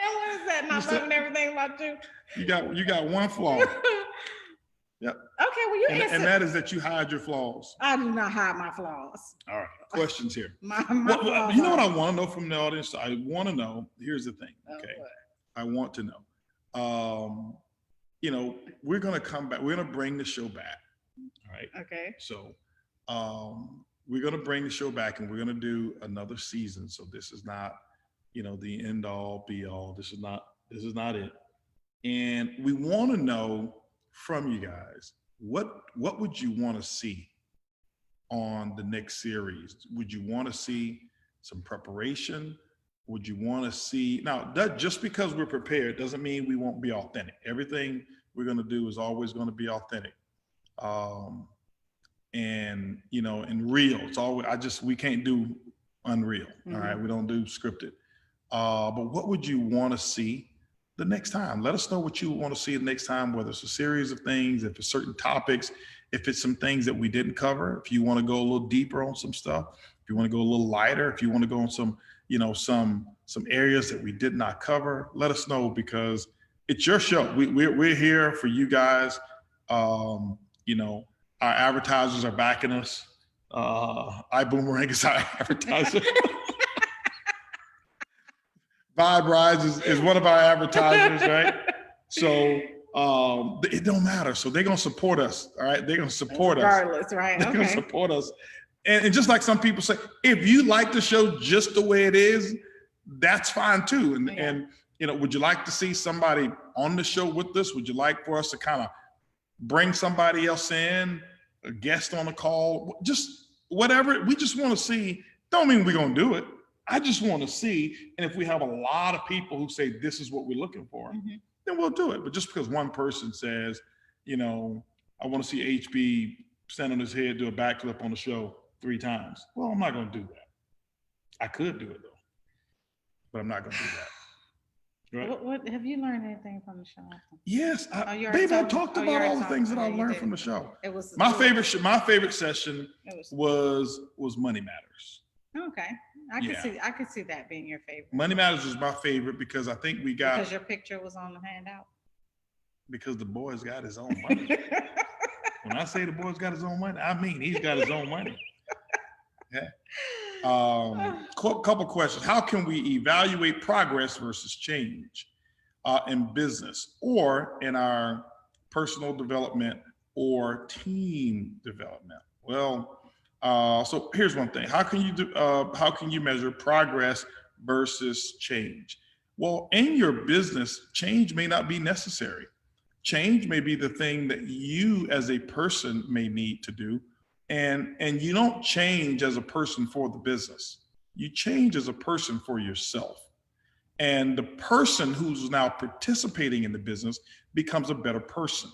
And what is that? Not loving everything about you? You got one flaw. Yep. Okay, well, you answer. And that is that you hide your flaws. I do not hide my flaws. All right. Questions here. My you know what I want to know from the audience? I want to know. Here's the thing. Okay. I want to know. We're going to come back. We're going to bring the show back. All right. Okay. So we're going to bring the show back and we're going to do another season. So this is not, the end all be all. This is not it. And we want to know from you guys, what would you want to see on the next series? Would you want to see some preparation? Would you want to see, now that just because we're prepared doesn't mean we won't be authentic. Everything we're going to do is always going to be authentic. And real. It's always, we can't do unreal. Mm-hmm. All right. We don't do scripted. But what would you want to see the next time? Let us know what you want to see the next time, whether it's a series of things, if it's certain topics, if it's some things that we didn't cover, if you want to go a little deeper on some stuff, if you want to go a little lighter, if you want to go on some areas that we did not cover, let us know, because it's your show. We're here for you guys. Our advertisers are backing us. ibuumerang is our advertiser. Vibe Rides is one of our advertisers, right? So it don't matter. So they're gonna support us, all right? They're gonna support regardless, right? They're gonna support us. And just like some people say, if you like the show just the way it is, that's fine too. And would you like to see somebody on the show with us? Would you like for us to kind of bring somebody else in, a guest on the call? Just whatever. We just want to see. Don't mean we're gonna do it. I just want to see, and if we have a lot of people who say this is what we're looking for, mm-hmm. then we'll do it. But just because one person says, I want to see HB stand on his head, do a backflip on the show 3 times. Well, I'm not going to do that. I could do it though, but I'm not going to do that. Right? What have you learned anything from the show? Yes, babe, I talked about all the things that I learned from the show. It was my favorite session was Money Matters. Okay. I could see that being your favorite. Money Matters was my favorite because I think we got... Because your picture was on the handout? Because the boy's got his own money. When I say the boy's got his own money, I mean he's got his own money. Okay. Couple questions. How can we evaluate progress versus change in business or in our personal development or team development? Well, so here's one thing. How can you measure progress versus change? Well, in your business, change may not be necessary. Change may be the thing that you as a person may need to do. And you don't change as a person for the business. You change as a person for yourself. And the person who's now participating in the business becomes a better person.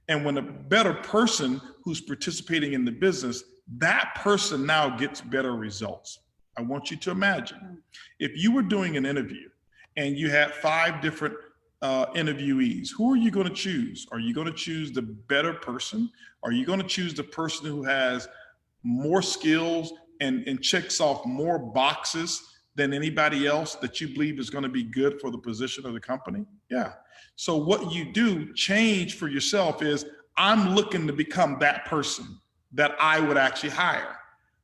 And when a better person who's participating in the business, that person now gets better results. I want you to imagine if you were doing an interview and you had 5 different interviewees, who are you going to choose? Are you going to choose the better person? Are you going to choose the person who has more skills and checks off more boxes than anybody else that you believe is going to be good for the position of the company? Yeah. So what you do, change for yourself, is I'm looking to become that person that I would actually hire.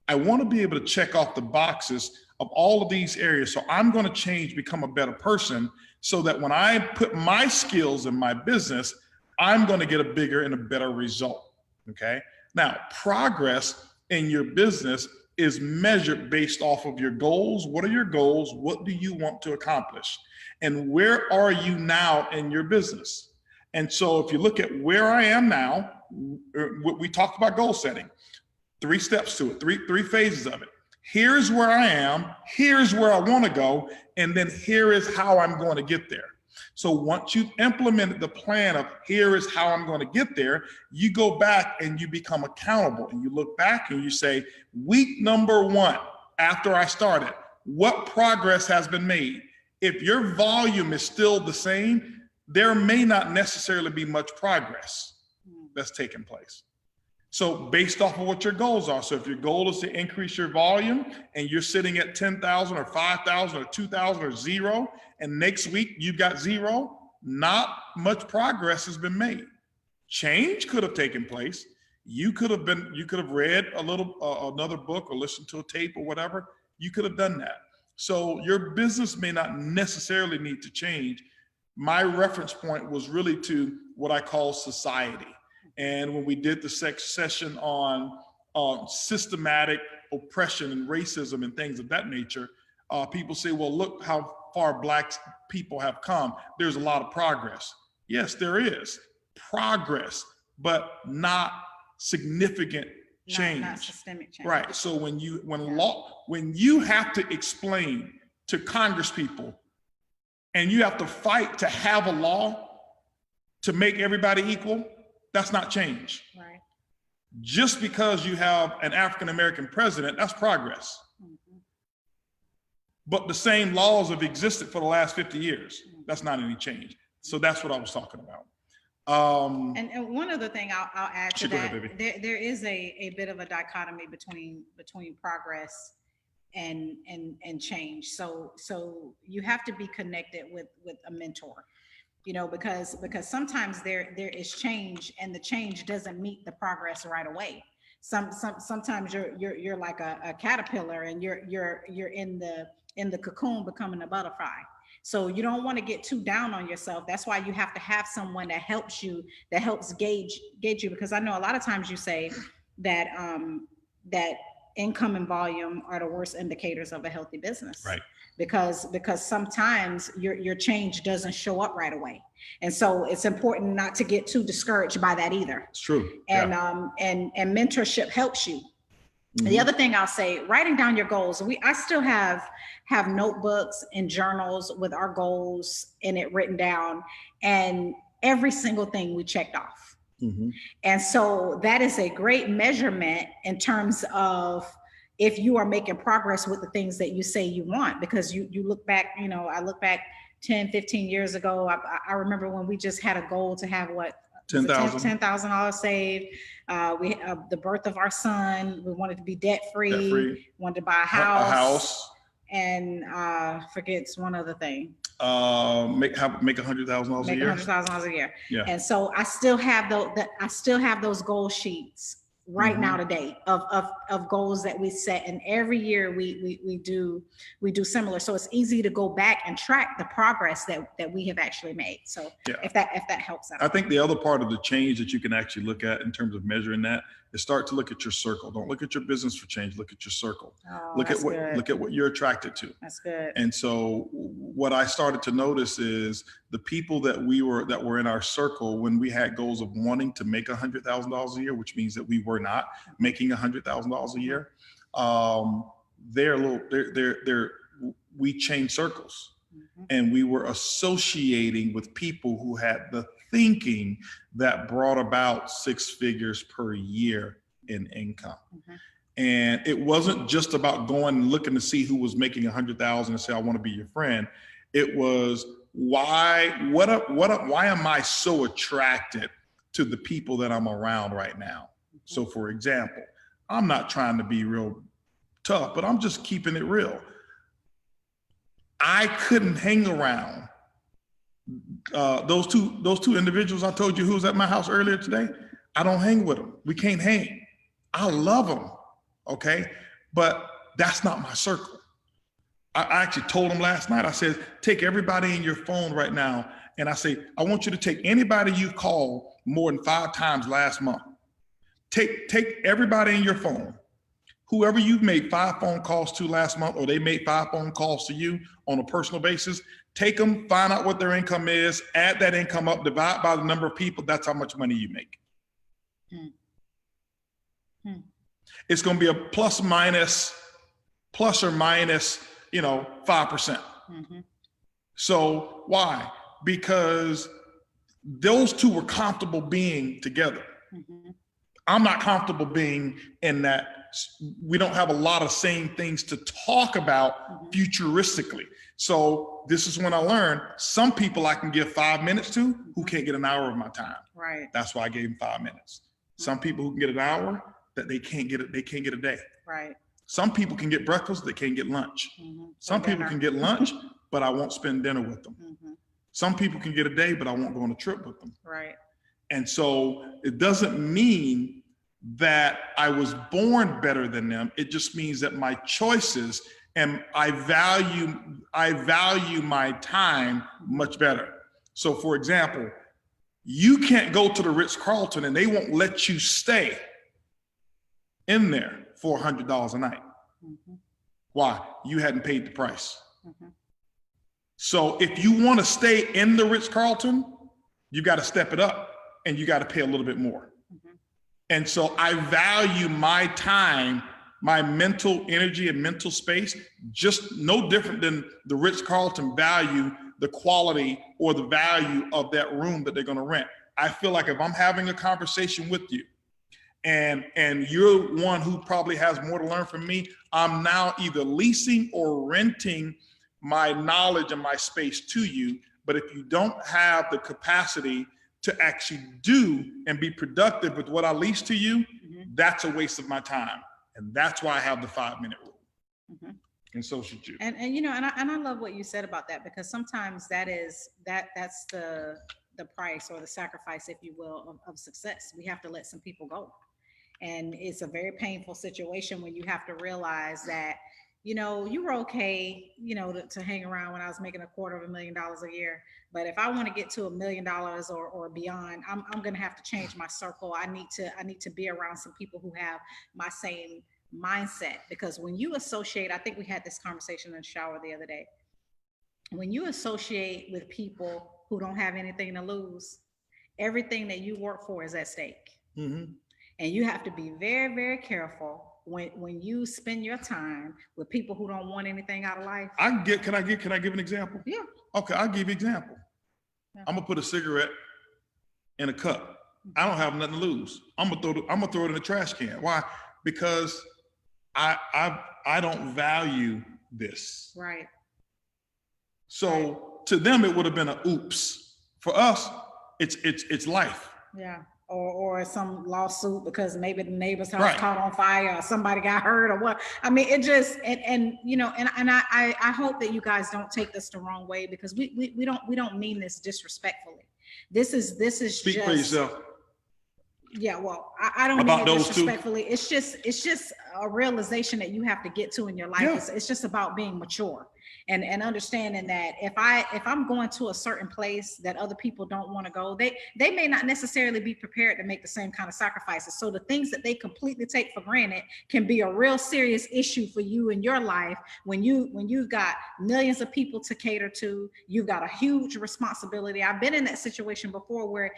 I want to be able to check off the boxes of all of these areas. So I'm going to change, become a better person, so that when I put my skills in my business, I'm going to get a bigger and a better result. Okay. Now, progress in your business is measured based off of your goals. What are your goals? What do you want to accomplish? And where are you now in your business? And so if you look at where I am now we talked about goal setting, 3 steps to it, three phases of it. Here's where I am, here's where I want to go, and then here is how I'm going to get there. So once you've implemented the plan of here is how I'm going to get there, you go back and you become accountable, and you look back and you say, week number 1, after I started, what progress has been made? If your volume is still the same, there may not necessarily be much progress that's taking place. So based off of what your goals are. So if your goal is to increase your volume and you're sitting at 10,000 or 5,000 or 2,000 or 0, and next week you got 0, not much progress has been made. Change could have taken place. You could have read a little, another book or listened to a tape or whatever. You could have done that. So your business may not necessarily need to change. My reference point was really to what I call society. And when we did the session on systematic oppression and racism and things of that nature, people say, well, look how far Black people have come. There's a lot of progress. Yes, there is progress, but not significant change. Not systemic change. Right. So when you have to explain to Congress people and you have to fight to have a law to make everybody equal, that's not change. Right. Just because you have an African-American president, that's progress. Mm-hmm. But the same laws have existed for the last 50 years. That's not any change. So that's what I was talking about. And one other thing I'll add to that, ahead, baby. There is a bit of a dichotomy between progress and change. So you have to be connected with a mentor. You know, because sometimes there is change and the change doesn't meet the progress right away. Sometimes you're like a caterpillar and you're in the cocoon becoming a butterfly. So you don't want to get too down on yourself. That's why you have to have someone that helps you, that helps gauge you. Because I know a lot of times you say that that income and volume are the worst indicators of a healthy business. Right. Because sometimes your change doesn't show up right away. And so it's important not to get too discouraged by that either. It's true. And yeah. And mentorship helps you. Mm-hmm. The other thing I'll say, writing down your goals. I still have notebooks and journals with our goals in it written down, and every single thing we checked off. Mm-hmm. And so that is a great measurement in terms of if you are making progress with the things that you say you want, because you look back, you know, I look back 10, 15 years ago. I remember when we just had a goal to have $10,000 saved. We the birth of our son. We wanted to be debt free. Wanted to buy a house. And forgets one other thing. Make $100,000 a year. $100,000 a year. Yeah. And so I still have those goal sheets right now today of goals that we set, and every year we do similar. So it's easy to go back and track the progress that we have actually made. So yeah. if that helps out. I think the other part of the change that you can actually look at in terms of measuring that is start to look at your circle. Don't look at your business for change. Look at your circle. Look at what you're attracted to. That's good. And so what I started to notice is the people that were in our circle when we had goals of wanting to make $100,000 a year, which means that we were not making $100,000 a year. We changed circles, and we were associating with people who had the thinking that brought about 6 figures per year in income. And it wasn't just about going and looking to see who was making $100,000 and say, I want to be your friend. It was why am I so attracted to the people that I'm around right now? So for example, I'm not trying to be real tough, but I'm just keeping it real. I couldn't hang around those two individuals I told you who was at my house earlier today. I don't hang with them. We can't hang. I love them, okay? But that's not my circle. I actually told them last night, I said, take everybody in your phone right now, and I say, I want you to take anybody you called more than 5 times last month. Take everybody in your phone. Whoever you've made 5 phone calls to last month, or they made 5 phone calls to you on a personal basis, take them, find out what their income is, add that income up, divide by the number of people, that's how much money you make. It's going to be a plus or minus, 5%. So why? Because those two were comfortable being together. I'm not comfortable being in that. We don't have a lot of same things to talk about futuristically. So this is when I learned some people I can give 5 minutes to who can't get an hour of my time. Right. That's why I gave them 5 minutes. Some people who can get an hour that they can't get a day. Right. Some people can get breakfast, they can't get lunch. Some people can get lunch, but I won't spend dinner with them. Some people can get a day, but I won't go on a trip with them. Right. And so it doesn't mean that I was born better than them. It just means that my choices and I value my time much better. So for example, you can't go to the Ritz-Carlton and they won't let you stay in there for $100 a night. Why? You hadn't paid the price. So if you want to stay in the Ritz-Carlton, you got to step it up and you got to pay a little bit more. And so I value my time, my mental energy and mental space, just no different than the Ritz-Carlton value the quality or the value of that room that they're going to rent. I feel like if I'm having a conversation with you and you're one who probably has more to learn from me, I'm now either leasing or renting my knowledge and my space to you. But if you don't have the capacity to actually do and be productive with what I lease to you, that's a waste of my time. And that's why I have the 5-minute rule. And so should you. And I love what you said about that, because sometimes that's the price or the sacrifice, if you will, of success. We have to let some people go. And it's a very painful situation when you have to realize that, you were okay, to hang around when I was making $250,000 a year. But if I want to get to $1 million or beyond, I'm going to have to change my circle. I need to be around some people who have my same mindset, because when you associate, I think we had this conversation in the shower the other day. When you associate with people who don't have anything to lose, everything that you work for is at stake. And you have to be very, very careful when you spend your time with people who don't want anything out of life. Can I give an example? Yeah. Okay, I'll give you an example. Yeah. I'm gonna put a cigarette in a cup. I don't have nothing to lose. I'm gonna throw it in the trash can. Why? Because I don't value this. Right. So to them it would have been a oops. For us, it's life. Yeah. Or some lawsuit because maybe the neighbor's house caught on fire or somebody got hurt or what. I mean, it just and I hope that you guys don't take this the wrong way, because we don't mean this disrespectfully. This is Speak just, for yourself. Yeah, well, I don't about mean it those disrespectfully. Two. It's just a realization that you have to get to in your life. Yeah. It's just about being mature and understanding that if I'm going to a certain place that other people don't want to go, they may not necessarily be prepared to make the same kind of sacrifices. So the things that they completely take for granted can be a real serious issue for you in your life when you've got millions of people to cater to. You've got a huge responsibility. I've been in that situation before where,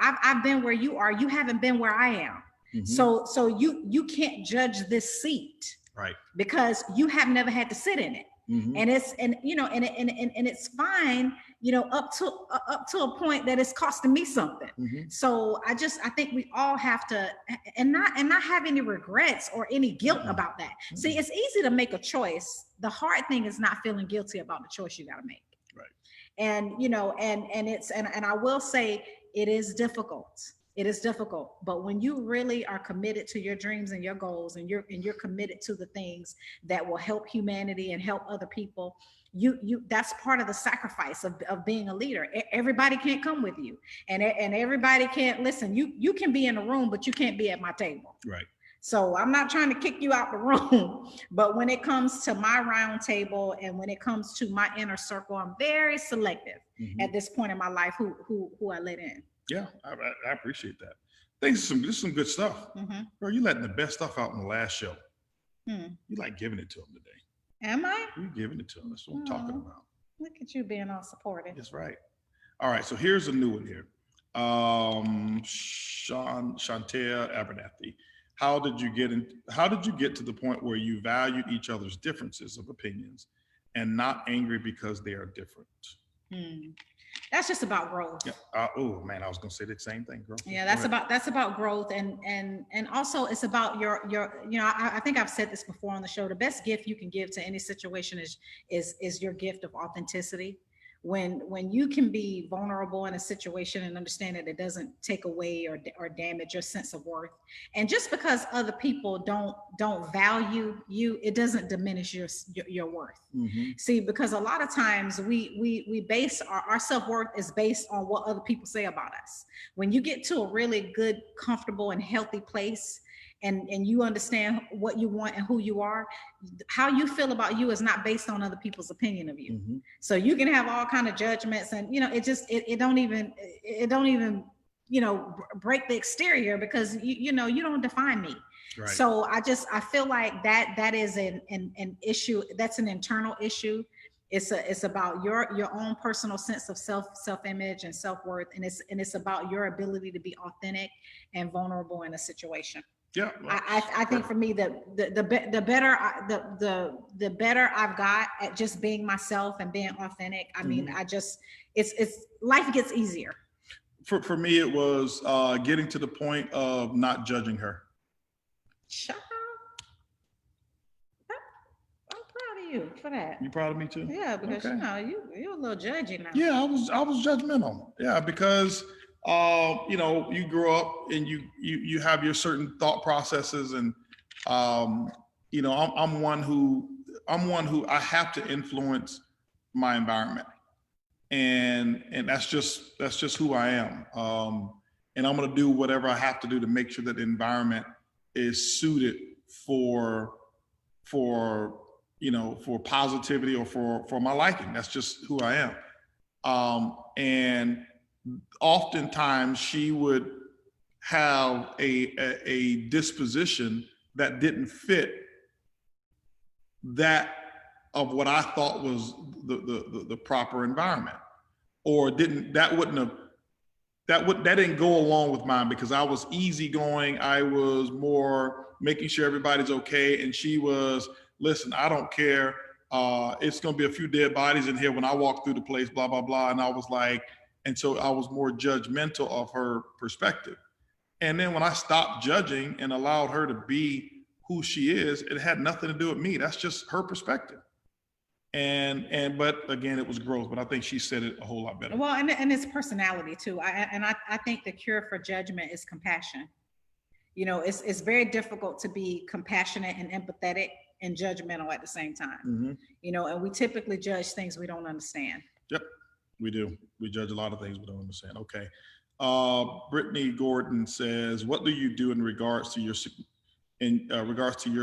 I've been where you are. You haven't been where I am. So you can't judge this seat, right? Because you have never had to sit in it. And it's fine, up to a point that it's costing me something. So I think we all have to, and not have any regrets or any guilt about that. See, it's easy to make a choice. The hard thing is not feeling guilty about the choice you got to make. Right. And and I will say it is difficult. It is difficult, but when you really are committed to your dreams and your goals, and you're committed to the things that will help humanity and help other people, that's part of the sacrifice of being a leader. Everybody can't come with you, and everybody can't listen. You can be in a room, but you can't be at my table. Right. So I'm not trying to kick you out the room, but when it comes to my round table and when it comes to my inner circle, I'm very selective at this point in my life who I let in. Yeah, I appreciate that. This is some good stuff. Bro, you letting the best stuff out in the last show. You like giving it to them today. Am I? You giving it to them. That's what I'm talking about. Look at you being all supportive. That's right. All right, so here's a new one here. Shantae Abernathy. How did you get to the point where you valued each other's differences of opinions and not angry because they are different? That's just about growth. Yeah. Oh man, I was gonna say the same thing, girl. Yeah, that's about growth, and also it's about your I think I've said this before on the show. The best gift you can give to any situation is your gift of authenticity. When you can be vulnerable in a situation and understand that it doesn't take away or damage your sense of worth, and just because other people don't value you, it doesn't diminish your worth. See, because a lot of times we base our self-worth is based on what other people say about us. When you get to a really good, comfortable, and healthy place, and you understand what you want and who you are, how you feel about you is not based on other people's opinion of you. So you can have all kind of judgments, and it don't even break the exterior, because you don't define me. Right. So I feel like that is an issue. That's an internal issue. It's about your own personal sense of self-image and self-worth, and it's about your ability to be authentic and vulnerable in a situation. Yeah, I think for me the better I've got at just being myself and being authentic. I mean, it's life gets easier. For me, it was getting to the point of not judging her. Shut up. I'm proud of you for that. You proud of me too? Yeah, because you're a little judgy now. Yeah, I was judgmental. Yeah, because you grow up and you have your certain thought processes, and I'm one who I have to influence my environment, and that's just who I am. And I'm going to do whatever I have to do to make sure that the environment is suited for positivity or for my liking. That's just who I am. And oftentimes she would have a disposition that didn't fit that of what I thought was the proper environment, or didn't go along with mine, because I was easygoing. I was more making sure everybody's okay, and she was, listen, I don't care. It's gonna be a few dead bodies in here when I walk through the place, blah blah blah. And I was like, and so I was more judgmental of her perspective. And then when I stopped judging and allowed her to be who she is, it had nothing to do with me. That's just her perspective. But again, it was growth. But I think she said it a whole lot better. Well, and it's personality too. I think the cure for judgment is compassion. It's very difficult to be compassionate and empathetic and judgmental at the same time. And we typically judge things we don't understand. Yep. We do. We judge a lot of things we don't understand. Okay. Brittany Gordon says, what do you do in regards to your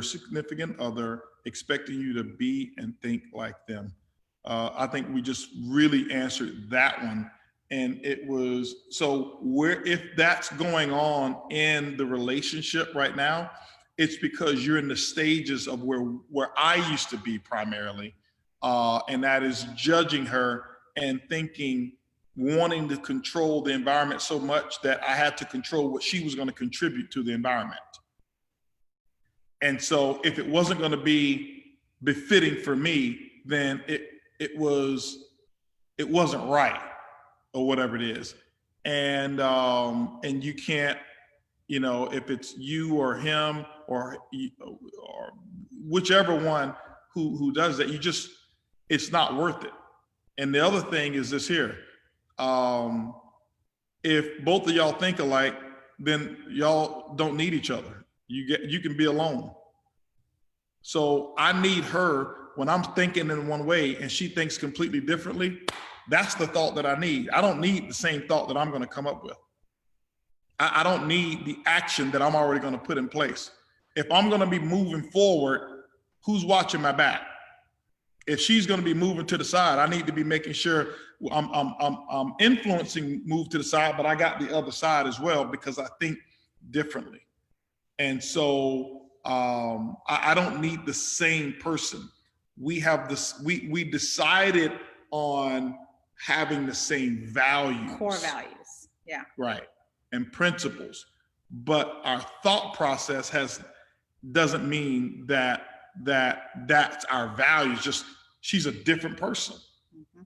significant other expecting you to be and think like them? I think we just really answered that one. And it was, so if that's going on in the relationship right now, it's because you're in the stages of where I used to be primarily. And that is judging her and wanting to control the environment so much that I had to control what she was going to contribute to the environment. And so if it wasn't going to be befitting for me, then it wasn't right, or whatever it is. And you can't, if it's you or him or whichever one who does that, it's not worth it. And the other thing is this here. If both of y'all think alike, then y'all don't need each other. You can be alone. So I need her when I'm thinking in one way and she thinks completely differently. That's the thought that I need. I don't need the same thought that I'm going to come up with. I don't need the action that I'm already going to put in place. If I'm going to be moving forward, who's watching my back? If she's going to be moving to the side, I need to be making sure I'm influencing move to the side, but I got the other side as well, because I think differently. And so I don't need the same person. We have this, we decided on having the same values. Core values. Yeah. Right. and principles, but our thought process doesn't mean that's our values. Just she's a different person. Mm-hmm.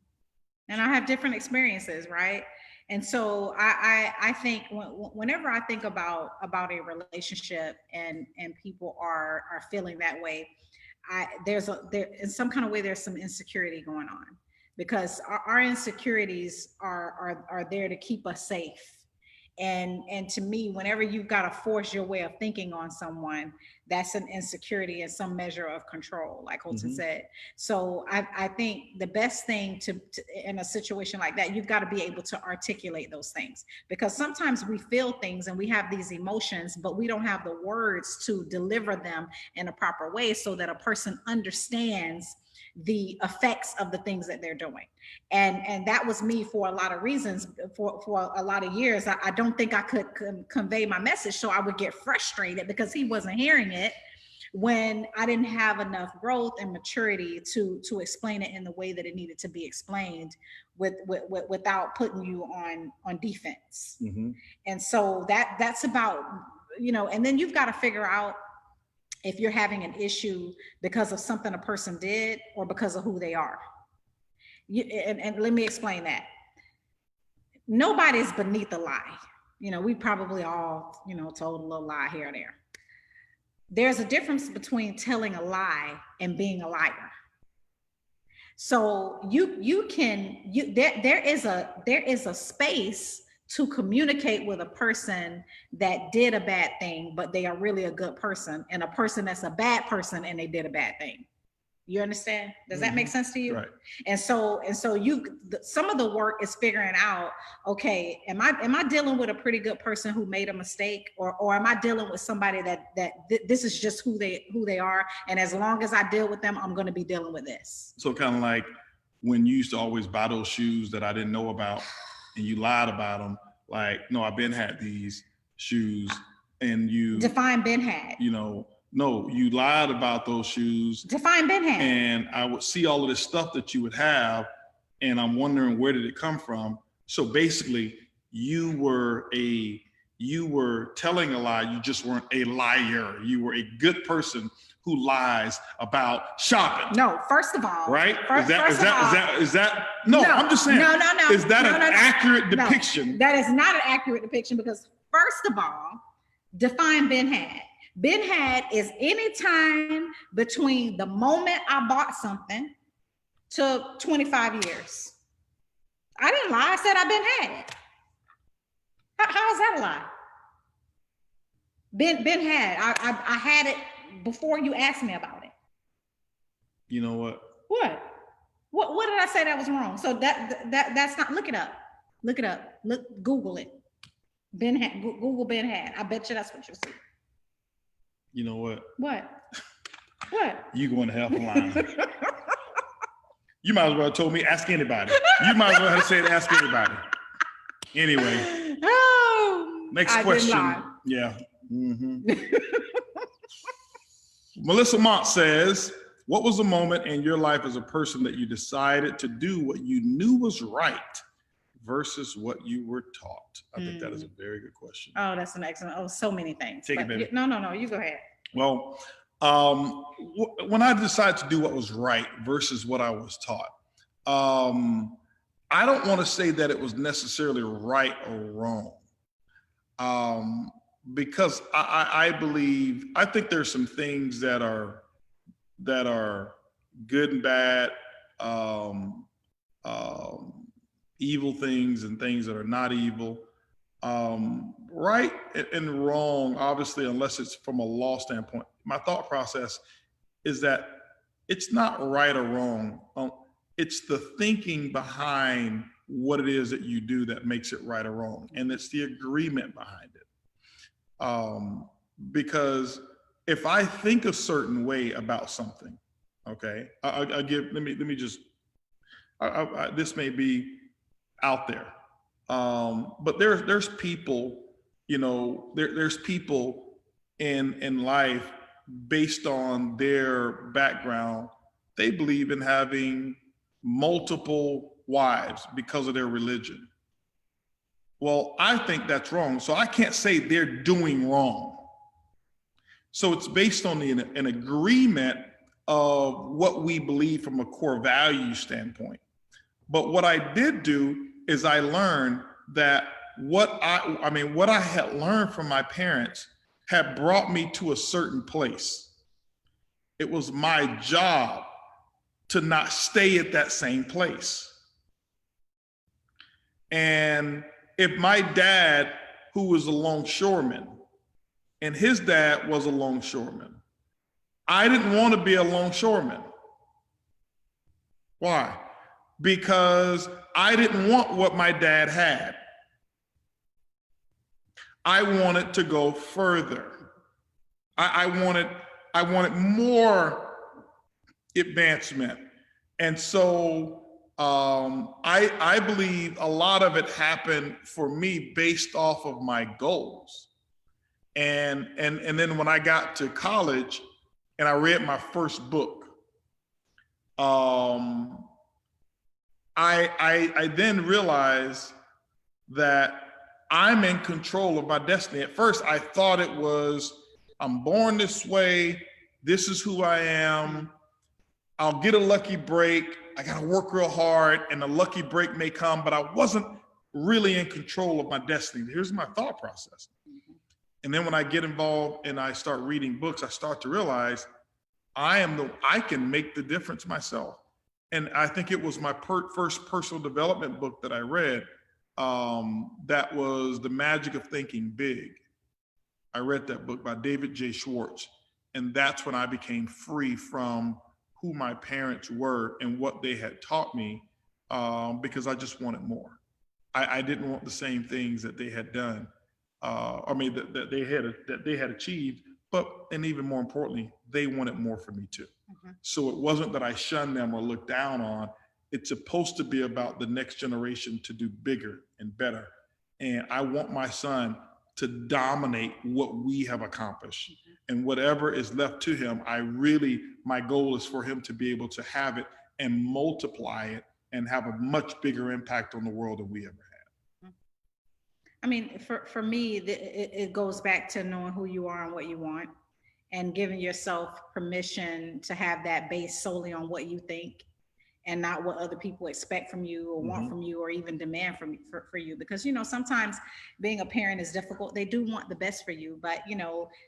And I have different experiences, right? And so I think whenever I think about a relationship and people are feeling that way, there in some kind of way there's some insecurity going on, because our insecurities are there to keep us safe. And to me, whenever you've got to force your way of thinking on someone, that's an insecurity and some measure of control, like Holton said. So I think the best thing to in a situation like that, you've got to be able to articulate those things, because sometimes we feel things and we have these emotions, but we don't have the words to deliver them in a proper way so that a person understands the effects of the things that they're doing. And that was me for a lot of reasons. For a lot of years, I don't think I could convey my message, so I would get frustrated because he wasn't hearing it, when I didn't have enough growth and maturity to explain it in the way that it needed to be explained without putting you on defense. And so that's about, and then you've got to figure out if you're having an issue because of something a person did or because of who they are. And let me explain that. Nobody's beneath a lie. We probably all, told a little lie here or there. There's a difference between telling a lie and being a liar. So there is a space to communicate with a person that did a bad thing, but they are really a good person, and a person that's a bad person and they did a bad thing. You understand? Does that make sense to you? Right. And so some of the work is figuring out, okay, am I dealing with a pretty good person who made a mistake, or am I dealing with somebody that this is just who they are, and as long as I deal with them, I'm going to be dealing with this. So kind of like when you used to always buy those shoes that I didn't know about, and you lied about them, like, no, I've been had these shoes, and you define been had. No, you lied about those shoes. Define been had. And I would see all of this stuff that you would have, and I'm wondering, where did it come from? So basically, you were telling a lie. You just weren't a liar. You were a good person who lies about shopping. No, first of all, right? No, I'm just saying. No. Is that an accurate depiction? No, that is not an accurate depiction, because first of all, define been had. Been had is any time between the moment I bought something to 25 years. I didn't lie. I said I've been had it. How is that a lie? Been had. I had it before you asked me about it. You know what? What did I say that was wrong? So that's not. Look it up. Google it. Been had. Google been had. I bet you that's what you'll see. You know what? What? You going to hell for lying. You might as well have told me, ask anybody. You might as well have said, ask anybody. Anyway. Oh, next question. Yeah. Melissa Mont says, what was the moment in your life as a person that you decided to do what you knew was right versus what you were taught? I think that is a very good question. Oh, that's an excellent. Oh, so many things. Take it, baby. No, you go ahead. Well, when I decided to do what was right versus what I was taught, I don't want to say that it was necessarily right or wrong, because I think there's some things that are good and bad, evil things and things that are not evil. Right and wrong, obviously, unless it's from a law standpoint, my thought process is that it's not right or wrong. It's the thinking behind what it is that you do that makes it right or wrong. And it's the agreement behind it. Because if I think a certain way about something, okay, this may be out there. But there's people, there's people in life based on their background. They believe in having multiple wives because of their religion. Well, I think that's wrong. So I can't say they're doing wrong. So it's based on an agreement of what we believe from a core value standpoint. But what I did do is I learned that what I had learned from my parents had brought me to a certain place. It was my job to not stay at that same place. And if my dad, who was a longshoreman, and his dad was a longshoreman, I didn't want to be a longshoreman. Why? Because I didn't want what my dad had. I wanted to go further. I wanted more advancement. And so I believe a lot of it happened for me based off of my goals. And then when I got to college and I read my first book, I then realized that I'm in control of my destiny. At first, I thought it was, I'm born this way, this is who I am, I'll get a lucky break, I gotta work real hard, and a lucky break may come, but I wasn't really in control of my destiny. Here's my thought process. And then when I get involved and I start reading books, I start to realize I can make the difference myself. And I think it was my first personal development book that I read. That was The Magic of Thinking Big. I read that book by David J. Schwartz. And that's when I became free from who my parents were and what they had taught me, because I just wanted more. I didn't want the same things that they had done, that they had achieved, and even more importantly, they wanted more for me too. Mm-hmm. So it wasn't that I shunned them or looked down on. It's supposed to be about the next generation to do bigger and better. And I want my son to dominate what we have accomplished. Mm-hmm. And whatever is left to him, my goal is for him to be able to have it and multiply it and have a much bigger impact on the world than we ever had. I mean, for me, it goes back to knowing who you are and what you want, and giving yourself permission to have that based solely on what you think and not what other people expect from you or want from you or even demand for you. Because, sometimes being a parent is difficult. They do want the best for you, but,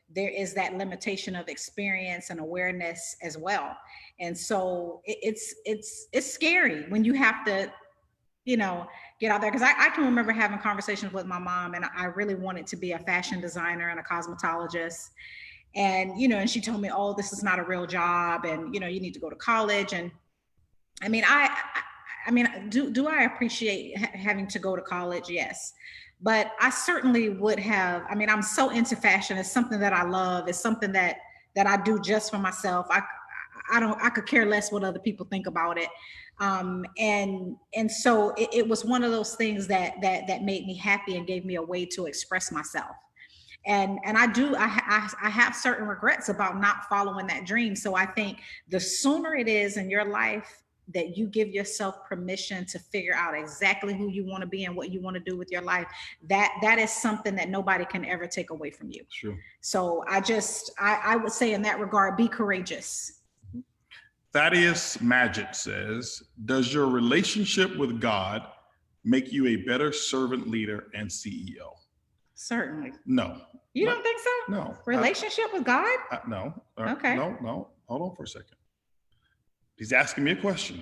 there is that limitation of experience and awareness as well. And so it's scary when you have to, get out there. Because I can remember having conversations with my mom, and I really wanted to be a fashion designer and a cosmetologist. And, and she told me, oh, this is not a real job. And, you need to go to college. And I mean, do I appreciate having to go to college? Yes. But I certainly would have, I'm so into fashion. It's something that I love. It's something that I do just for myself. I could care less what other people think about it. And so it was one of those things that made me happy and gave me a way to express myself. And I have certain regrets about not following that dream. So I think the sooner it is in your life that you give yourself permission to figure out exactly who you want to be and what you want to do with your life, that is something that nobody can ever take away from you. Sure. So I would say in that regard, be courageous. Thaddeus Magid says, does your relationship with God make you a better servant leader and CEO? Certainly. No. You don't think so? No. Relationship with God? No. Okay. No. Hold on for a second. He's asking me a question.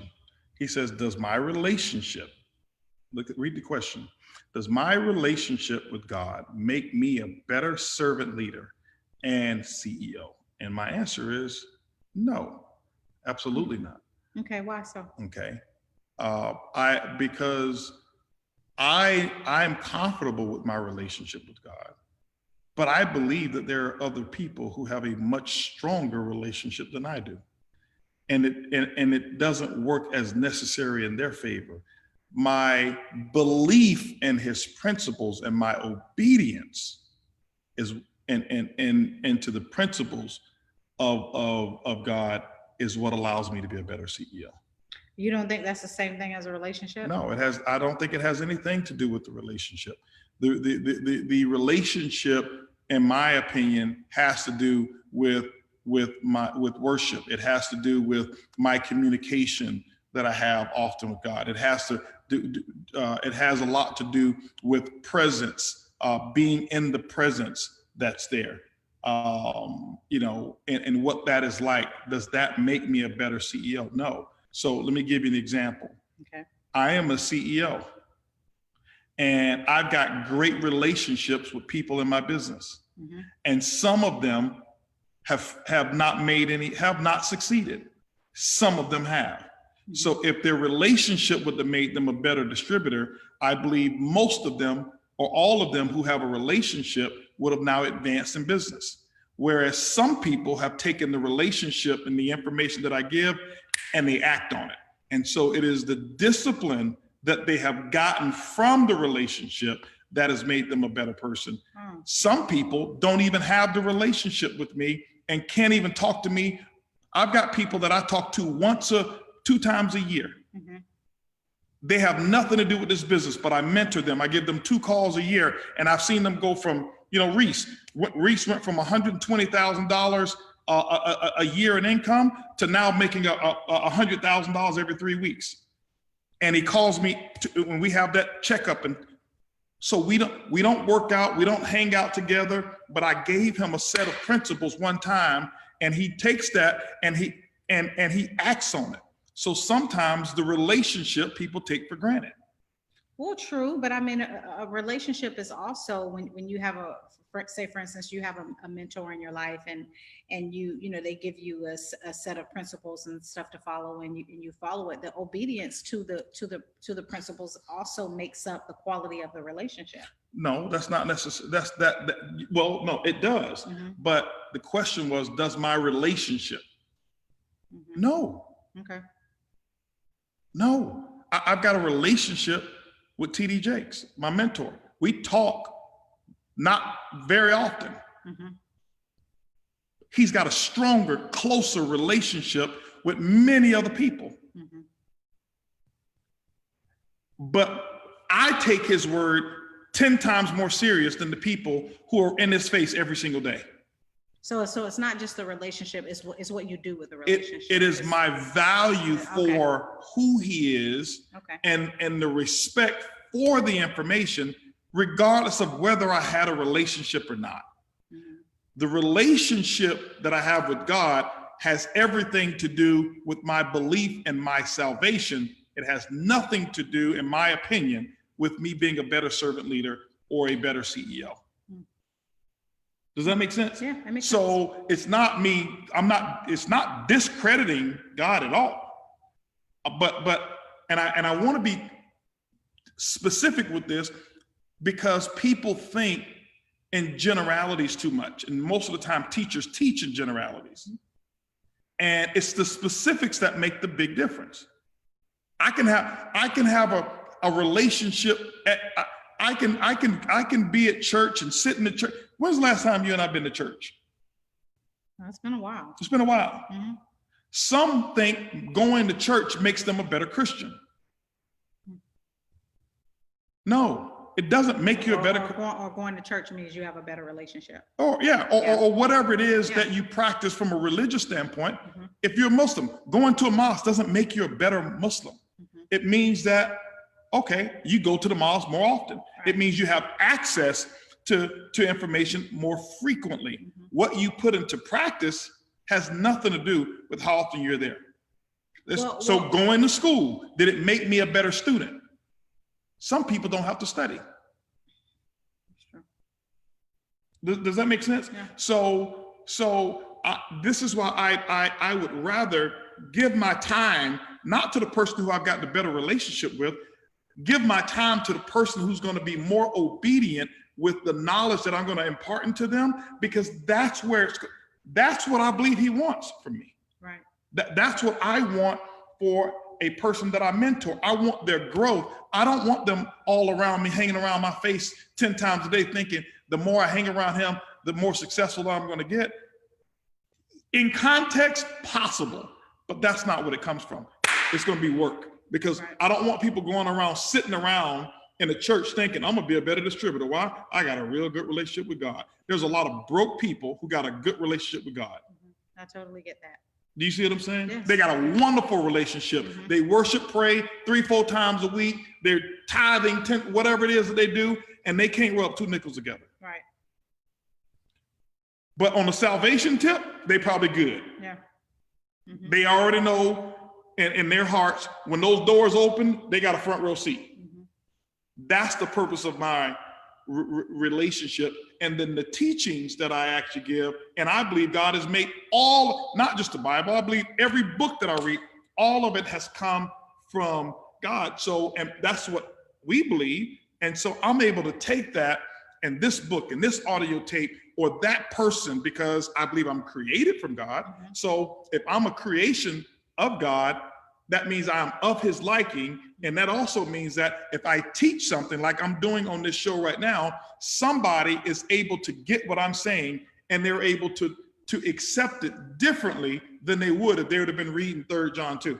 He says, does my relationship, read the question. Does my relationship with God make me a better servant leader and CEO? And my answer is no, absolutely not. Okay, why so? Okay. Because I'm comfortable with my relationship with God, but I believe that there are other people who have a much stronger relationship than I do. And it doesn't work as necessary in their favor. My belief in his principles and my obedience is and to the principles of God is what allows me to be a better CEO. You don't think that's the same thing as a relationship? No, I don't think it has anything to do with the relationship. The relationship, in my opinion, has to do with worship. It has to do with my communication that I have often with God. It has to do, it has a lot to do with presence, being in the presence that's there. You know, and what that is like. Does that make me a better CEO? No. So let me give you an example. Okay. I am a CEO, and I've got great relationships with people in my business. Mm-hmm. And some of them have not succeeded. Some of them have. Mm-hmm. So if their relationship would have made them a better distributor, I believe most of them or all of them who have a relationship would have now advanced in business. Whereas some people have taken the relationship and the information that I give and they act on it. And so it is the discipline that they have gotten from the relationship that has made them a better person. Some people don't even have the relationship with me and can't even talk to me. I've got people that I talk to 2 times a year. Mm-hmm. They have nothing to do with this business, but I mentor them. I give them 2 calls a year, and I've seen them go from, you know, Reese went from $120,000 a year in income to now making $100,000 every 3 weeks. And he calls me when we have that checkup. And so we don't work out, we don't hang out together, but I gave him a set of principles one time, and he takes that and he acts on it. So sometimes the relationship people take for granted. Well, true, but I mean, a relationship is also when you have say for instance, you have a mentor in your life, and you know they give you a set of principles and stuff to follow, and you follow it. The obedience to the principles also makes up the quality of the relationship. No, that's not necessary. Well, no, it does. Mm-hmm. But the question was, does my relationship? Mm-hmm. No. Okay. No, I've got a relationship with TD Jakes, my mentor. We talk not very often. Mm-hmm. He's got a stronger, closer relationship with many other people. Mm-hmm. But I take his word 10 times more serious than the people who are in his face every single day. So it's not just the relationship, it's what you do with the relationship. It is my value for who he is, and the respect for the information, regardless of whether I had a relationship or not. Mm-hmm. The relationship that I have with God has everything to do with my belief and my salvation. It has nothing to do, in my opinion, with me being a better servant leader or a better CEO. Does that make sense? Yeah, that makes sense. So it's not me, it's not discrediting God at all. And I want to be specific with this, because people think in generalities too much. And most of the time teachers teach in generalities. And it's the specifics that make the big difference. I can have a relationship. I can be at church and sit in the church. When's the last time you and I've been to church? It's been a while. It's been a while. Mm-hmm. Some think going to church makes them a better Christian. No, it doesn't make you a better. Or going to church means you have a better relationship. Or whatever it is that you practice from a religious standpoint. Mm-hmm. If you're a Muslim, going to a mosque doesn't make you a better Muslim. Mm-hmm. It means that, okay, you go to the mosque more often. Right. It means you have access to information more frequently. Mm-hmm. What you put into practice has nothing to do with how often you're there. So going to school, did it make me a better student? Some people don't have to study. Does that make sense? Yeah. So this is why I would rather give my time, not to the person who I've got the better relationship with, give my time to the person who's going to be more obedient with the knowledge that I'm going to impart into them, because that's what I believe he wants from me. Right. That's what I want for a person that I mentor. I want their growth. I don't want them all around me, hanging around my face 10 times a day, thinking the more I hang around him, the more successful I'm going to get. In context, possible, but that's not what it comes from. It's going to be work, because I don't want people going around, sitting around in the church thinking, I'm gonna be a better distributor. Why? I got a real good relationship with God. There's a lot of broke people who got a good relationship with God. I totally get that. Do you see what I'm saying? Yes. They got a wonderful relationship. They worship, pray 3-4 times a week. They're tithing, whatever it is that they do, and they can't rub 2 nickels together. Right. But on the salvation tip, they probably good. Yeah. They already know in their hearts, when those doors open, they got a front row seat. That's the purpose of my relationship. And then the teachings that I actually give, and I believe God has made all, not just the Bible, I believe every book that I read, all of it has come from God. So, and that's what we believe. And so I'm able to take that and this book and this audio tape or that person, because I believe I'm created from God. So if I'm a creation of God, that means I'm of his liking. And that also means that if I teach something like I'm doing on this show right now, somebody is able to get what I'm saying and they're able to accept it differently than they would if they would have been reading 3 John 2.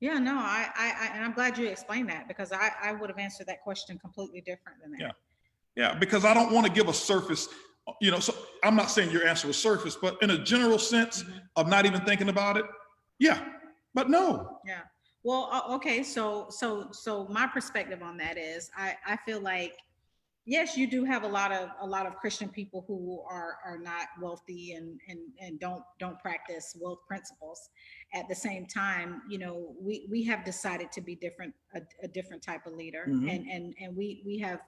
Yeah, no, and I'm glad you explained that, because I would have answered that question completely different than that. Yeah, because I don't want to give a surface, so I'm not saying your answer was surface, but in a general sense of not even thinking about it. Yeah, but no. Yeah. Well, okay. So my perspective on that is I feel like, yes, you do have a lot of Christian people who are not wealthy and don't practice wealth principles. At the same time, we have decided to be a different type of leader, and we have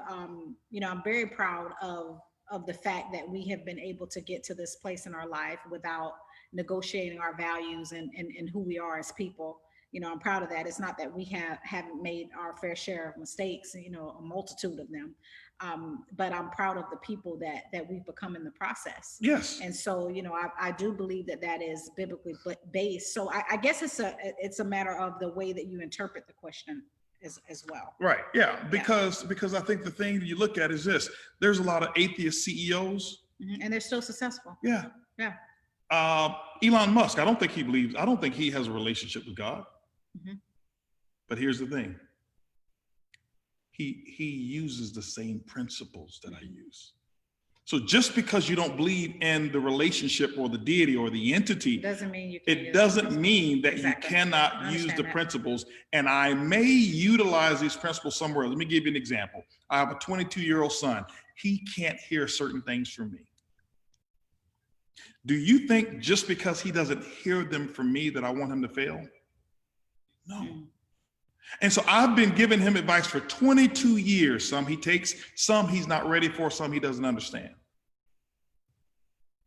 I'm very proud of the fact that we have been able to get to this place in our life without negotiating our values and who we are as people. I'm proud of that. It's not that we haven't made our fair share of mistakes, a multitude of them. But I'm proud of the people that we've become in the process. Yes. And so, I do believe that is biblically based. So I guess it's a matter of the way that you interpret the question as well. Right. Yeah. Because I think the thing that you look at is this: there's a lot of atheist CEOs, and they're still successful. Yeah. Yeah. Elon Musk, I don't think he has a relationship with God. But here's the thing. He uses the same principles that I use. So just because you don't believe in the relationship or the deity or the entity, doesn't mean you it doesn't mean that you cannot use the principles. And I may utilize these principles somewhere. Let me give you an example. I have a 22-year-old son. He can't hear certain things from me. Do you think just because he doesn't hear them from me that I want him to fail? No. And so I've been giving him advice for 22 years. Some he takes, some he's not ready for, some he doesn't understand.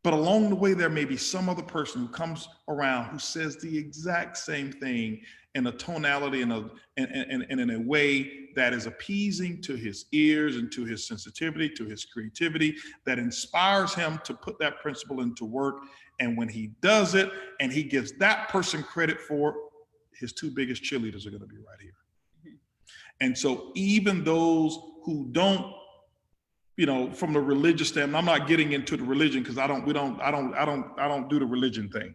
But along the way, there may be some other person who comes around who says the exact same thing in a tonality and in a way that is appeasing to his ears and to his sensitivity, to his creativity, that inspires him to put that principle into work. And when he does it and he gives that person credit for it, his 2 biggest cheerleaders are going to be right here. And so even those who don't, from the religious standpoint, I'm not getting into the religion because I don't do the religion thing.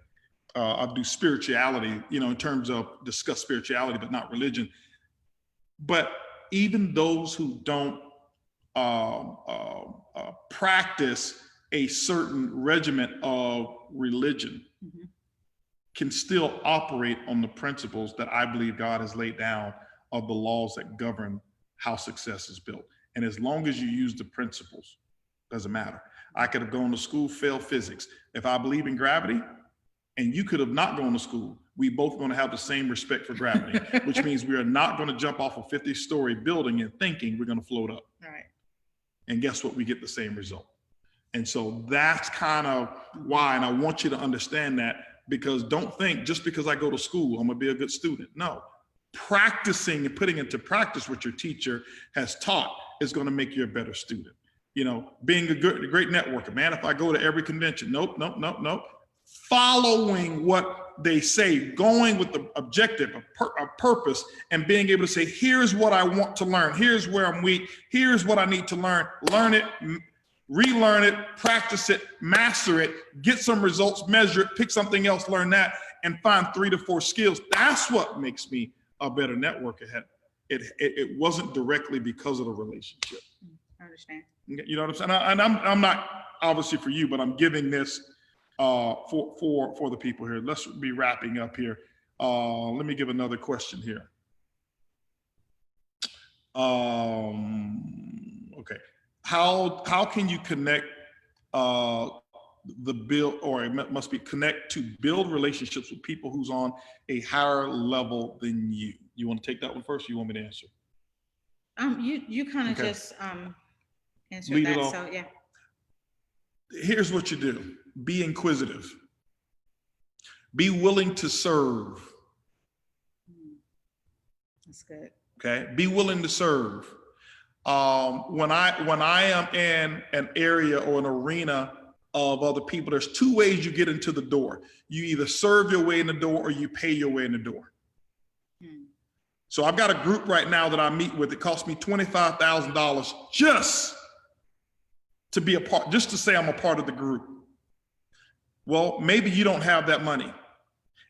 I do spirituality, in terms of discuss spirituality, but not religion. But even those who don't practice a certain regiment of religion can still operate on the principles that I believe God has laid down of the laws that govern how success is built. And as long as you use the principles, doesn't matter. I could have gone to school, failed physics. If I believe in gravity and you could have not gone to school, we both going to have the same respect for gravity, which means we are not going to jump off a 50-story building and thinking we're going to float up. Right. And guess what? We get the same result. And so that's kind of why, and I want you to understand that, because don't think just because I go to school, I'm gonna be a good student. No, practicing and putting into practice what your teacher has taught is gonna make you a better student. Being a great networker, man, if I go to every convention, nope. Following what they say, going with the objective, a purpose, and being able to say, here's what I want to learn. Here's where I'm weak. Here's what I need to learn it, relearn it, practice it, master it, get some results, measure it, pick something else, learn that, and find 3 to 4 skills. That's what makes me a better networker. it wasn't directly because of the relationship. I understand. You know what I'm saying? And I'm not obviously for you, but I'm giving this for the people here. Let's be wrapping up here. Let me give another question here. Okay, how can you connect the build, or it must be connect to build relationships with people who's on a higher level than you? You want to take that one first, or you want me to answer? You kind of just answered Lead that. it off. So yeah. Here's what you do: be inquisitive, be willing to serve. That's good. Okay, be willing to serve. When I am in an area or an arena of other people, there's two ways you get into the door. You either serve your way in the door or you pay your way in the door. So I've got a group right now that I meet with. It costs me $25,000 just to be a part, just to say I'm a part of the group. Well, maybe you don't have that money.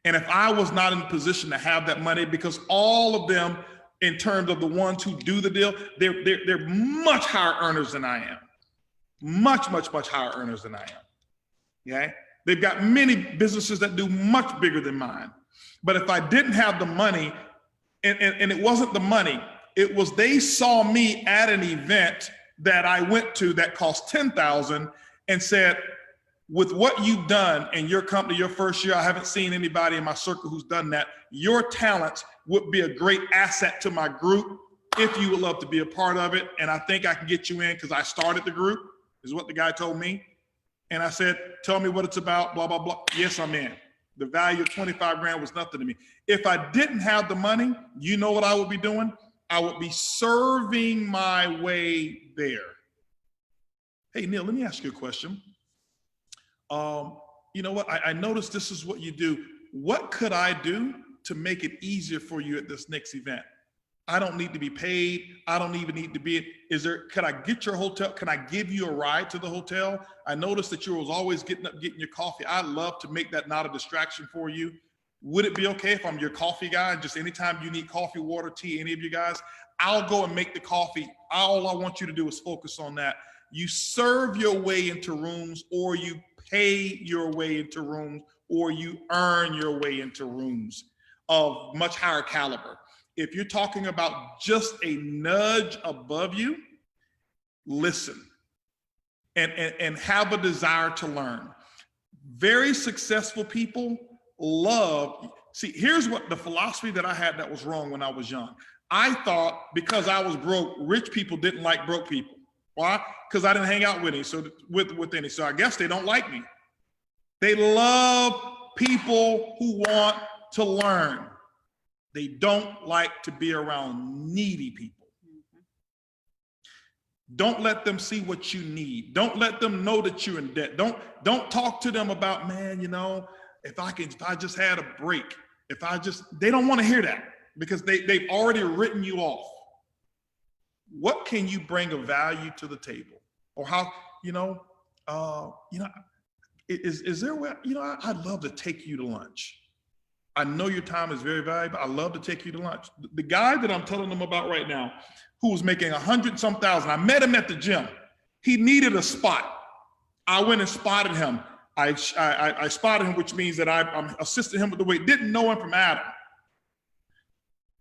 And if I was not in a position to have that money, because all of them, in terms of the ones who do the deal, they're much higher earners than I am. Much higher earners than I am. Okay? They've got many businesses that do much bigger than mine. But if I didn't have the money, and it wasn't the money, it was they saw me at an event that I went to that cost $10,000 and said, with what you've done in your company, your first year, I haven't seen anybody in my circle who's done that. Your talents would be a great asset to my group if you would love to be a part of it. And I think I can get you in because I started the group, is what the guy told me. And I said, tell me what it's about, blah, blah, blah. Yes, I'm in. The value of 25 grand was nothing to me. If I didn't have the money, you know what I would be doing? I would be serving my way there. Hey, Neil, let me ask you a question. You know what? I noticed this is what you do. What could I do to make it easier for you at this next event? I don't need to be paid. I don't even need to be, could I get your hotel? Can I give you a ride to the hotel? I noticed that you was always getting up, getting your coffee. I'd love to make that not a distraction for you. Would it be okay if I'm your coffee guy? And just anytime you need coffee, water, tea, any of you guys, I'll go and make the coffee. All I want you to do is focus on that. You serve your way into rooms, or you pay your way into rooms, or you earn your way into rooms of much higher caliber. If you're talking about just a nudge above you, listen and have a desire to learn. Very successful people love, see, here's what the philosophy that I had that was wrong when I was young. I thought because I was broke, rich people didn't like broke people. Why? Because I didn't hang out with any, so with any. So I guess they don't like me. They love people who want to learn. They don't like to be around needy people. Don't let them see what you need. Don't let them know that you're in debt. Don't talk to them about, man, you know, if I just had a break, they don't want to hear that because they've already written you off. What can you bring of value to the table? Or how, is there a way, I'd love to take you to lunch. I know your time is very valuable. I love to take you to lunch. The guy that I'm telling them about right now, who was making 100-some thousand, I met him at the gym. He needed a spot. I went and spotted him. I spotted him, which means that I'm assisting him with the weight. Didn't know him from Adam.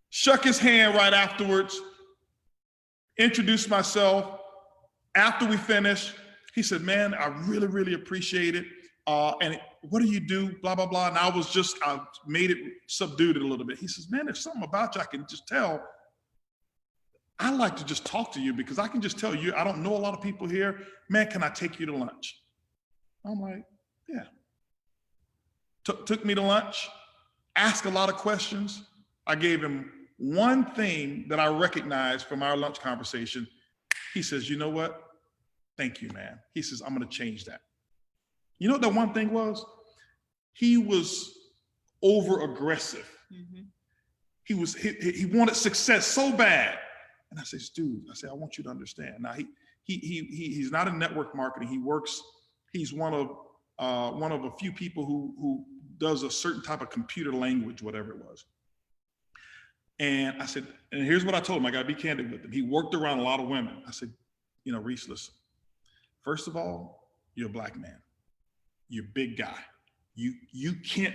Shook his hand right afterwards. Introduced myself. After we finished, he said, man, I really, really appreciate it. And what do you do? Blah, blah, blah. And I made it, subdued it a little bit. He says, man, there's something about you I can just tell. I like to just talk to you because I can just tell you, I don't know a lot of people here. Man, can I take you to lunch? I'm like, yeah. Took me to lunch, asked a lot of questions. I gave him one thing that I recognized from our lunch conversation. He says, you know what? Thank you, man. He says, I'm going to change that. You know what that one thing was? He was over aggressive. He wanted success so bad. And I said, dude, I want you to understand. Now he's not in network marketing. He's one of a few people who does a certain type of computer language, whatever it was. And I said, and here's what I told him. I got to be candid with him. He worked around a lot of women. I said, you know, Reese, listen, first of all, you're a Black man. You're a big guy. You can't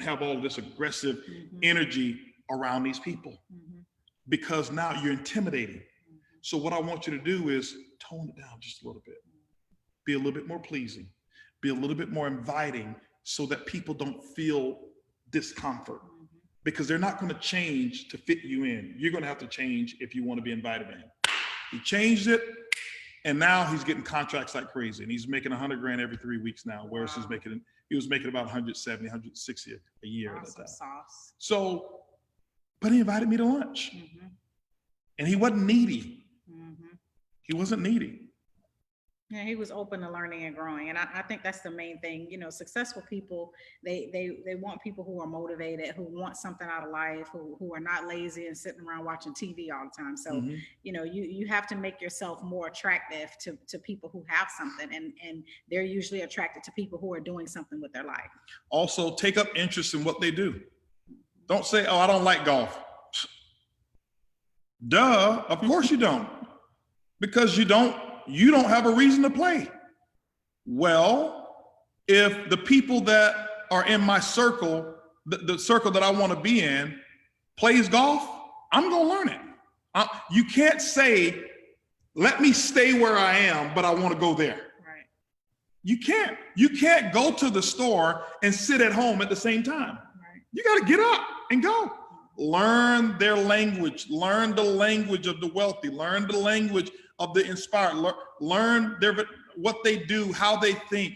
have all this aggressive energy around these people because now you're intimidating. So what I want you to do is tone it down just a little bit. Be a little bit more pleasing. Be a little bit more inviting so that people don't feel discomfort because they're not going to change to fit you in. You're going to have to change if you want to be invited in. He changed it. And now he's getting contracts like crazy, and he's making $100,000 every 3 weeks now. Whereas he was making about 170, 160 a year at that time. Sauce. So, but he invited me to lunch, and he wasn't needy. He wasn't needy. Yeah, he was open to learning and growing, and I think that's the main thing. You know, successful people, they want people who are motivated, who want something out of life, who are not lazy and sitting around watching TV all the time. So, you know, you have to make yourself more attractive to people who have something, and they're usually attracted to people who are doing something with their life. Also, take up interest in what they do. Don't say, "Oh, I don't like golf." Duh, of course you don't, because you don't have a reason to play. Well, if the people that are in my circle, the circle that I want to be in, plays golf, I'm going to learn it. You can't say, let me stay where I am, but I want to go there. Right. You can't. You can't go to the store and sit at home at the same time. Right. You got to get up and go. Learn their language. Learn the language of the wealthy. Learn the language of the inspired. Learn what they do, how they think.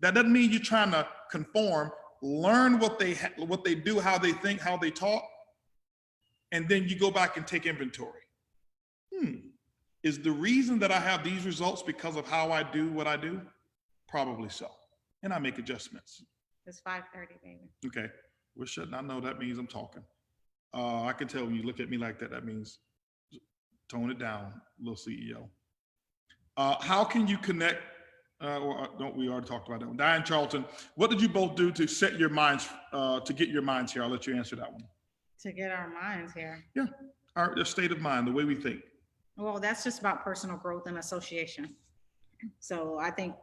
That doesn't mean you're trying to conform. Learn what they do, how they think, how they talk, and then you go back and take inventory. Is the reason that I have these results because of how I do what I do? Probably so. And I make adjustments. It's 5:30, baby. Okay, we're shutting. I know that means I'm talking. I can tell when you look at me like that, that means tone it down, little CEO. How can you connect, or don't we already talked about that one? Diane Charlton, what did you both do to set your minds, to get your minds here? I'll let you answer that one. To get our minds here? Yeah, the state of mind, the way we think. Well, that's just about personal growth and association. So I think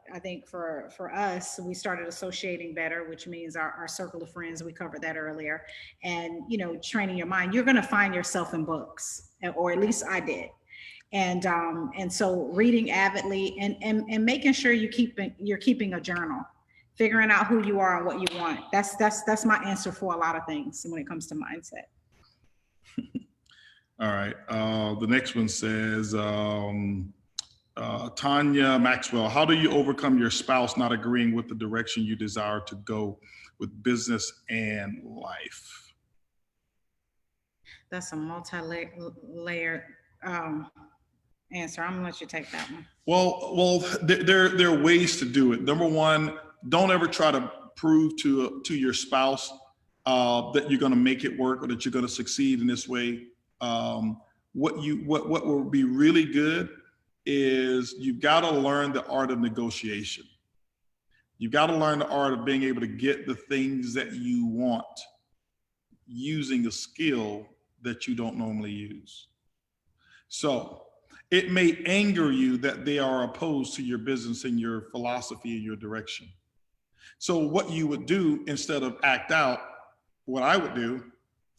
for us, we started associating better, which means our circle of friends, we covered that earlier. And, you know, training your mind, you're going to find yourself in books, or at least I did. And so reading avidly and making sure you're keeping a journal, figuring out who you are and what you want. That's my answer for a lot of things when it comes to mindset. All right. The next one says, Tanya Maxwell, how do you overcome your spouse not agreeing with the direction you desire to go with business and life? That's a multi-layered answer. I'm gonna let you take that one. Well, there are ways to do it. Number one, don't ever try to prove to your spouse that you're going to make it work or that you're going to succeed in this way. What will be really good is you've got to learn the art of negotiation. You've got to learn the art of being able to get the things that you want using a skill that you don't normally use. So it may anger you that they are opposed to your business and your philosophy and your direction. So what you would do instead of act out, what I would do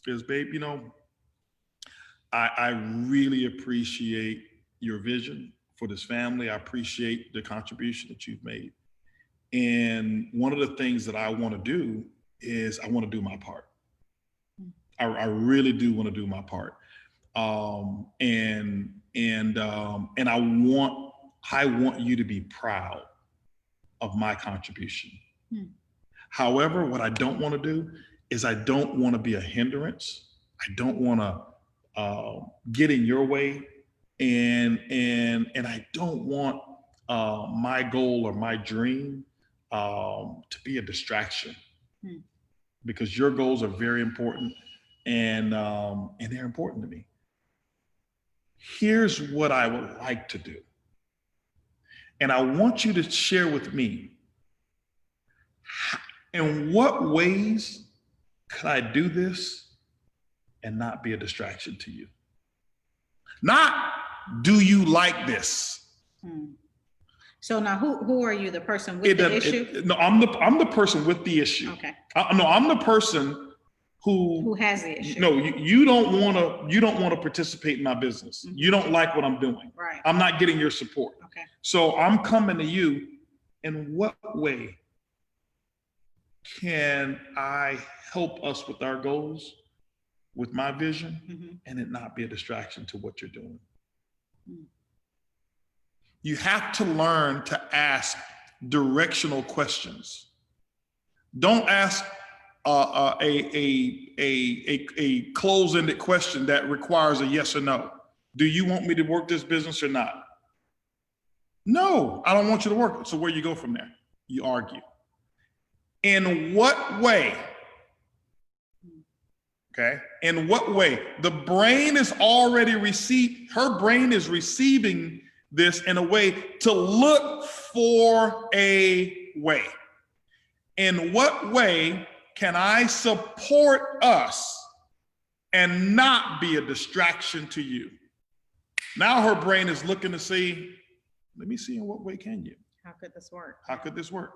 is, babe, you know, I really appreciate your vision for this family. I appreciate the contribution that you've made. And one of the things that I want to do is I want to do my part. I really do want to do my part. And I want you to be proud of my contribution. However, what I don't want to do is I don't want to be a hindrance. I don't want to get in your way. And I don't want my goal or my dream to be a distraction, because your goals are very important, and they're important to me. Here's what I would like to do. And I want you to share with me, in what ways could I do this and not be a distraction to you. Not, do you like this? So now who are you, the person with the issue? No, I'm the person with the issue. Okay. No, I'm the person who has the issue. No, you don't want to participate in my business. You don't like what I'm doing. Right. I'm not getting your support. Okay. So I'm coming to you. In what way can I help us with our goals, with my vision, and it not be a distraction to what you're doing? You have to learn to ask directional questions. Don't ask a close-ended question that requires a yes or no. Do you want me to work this business or not? No, I don't want you to work it. So where you go from there? You argue. In what way? Okay. In what way? The brain is already her brain is receiving this in a way to look for a way. In what way can I support us and not be a distraction to you? Now her brain is looking to see, let me see in what way can you? How could this work? How could this work?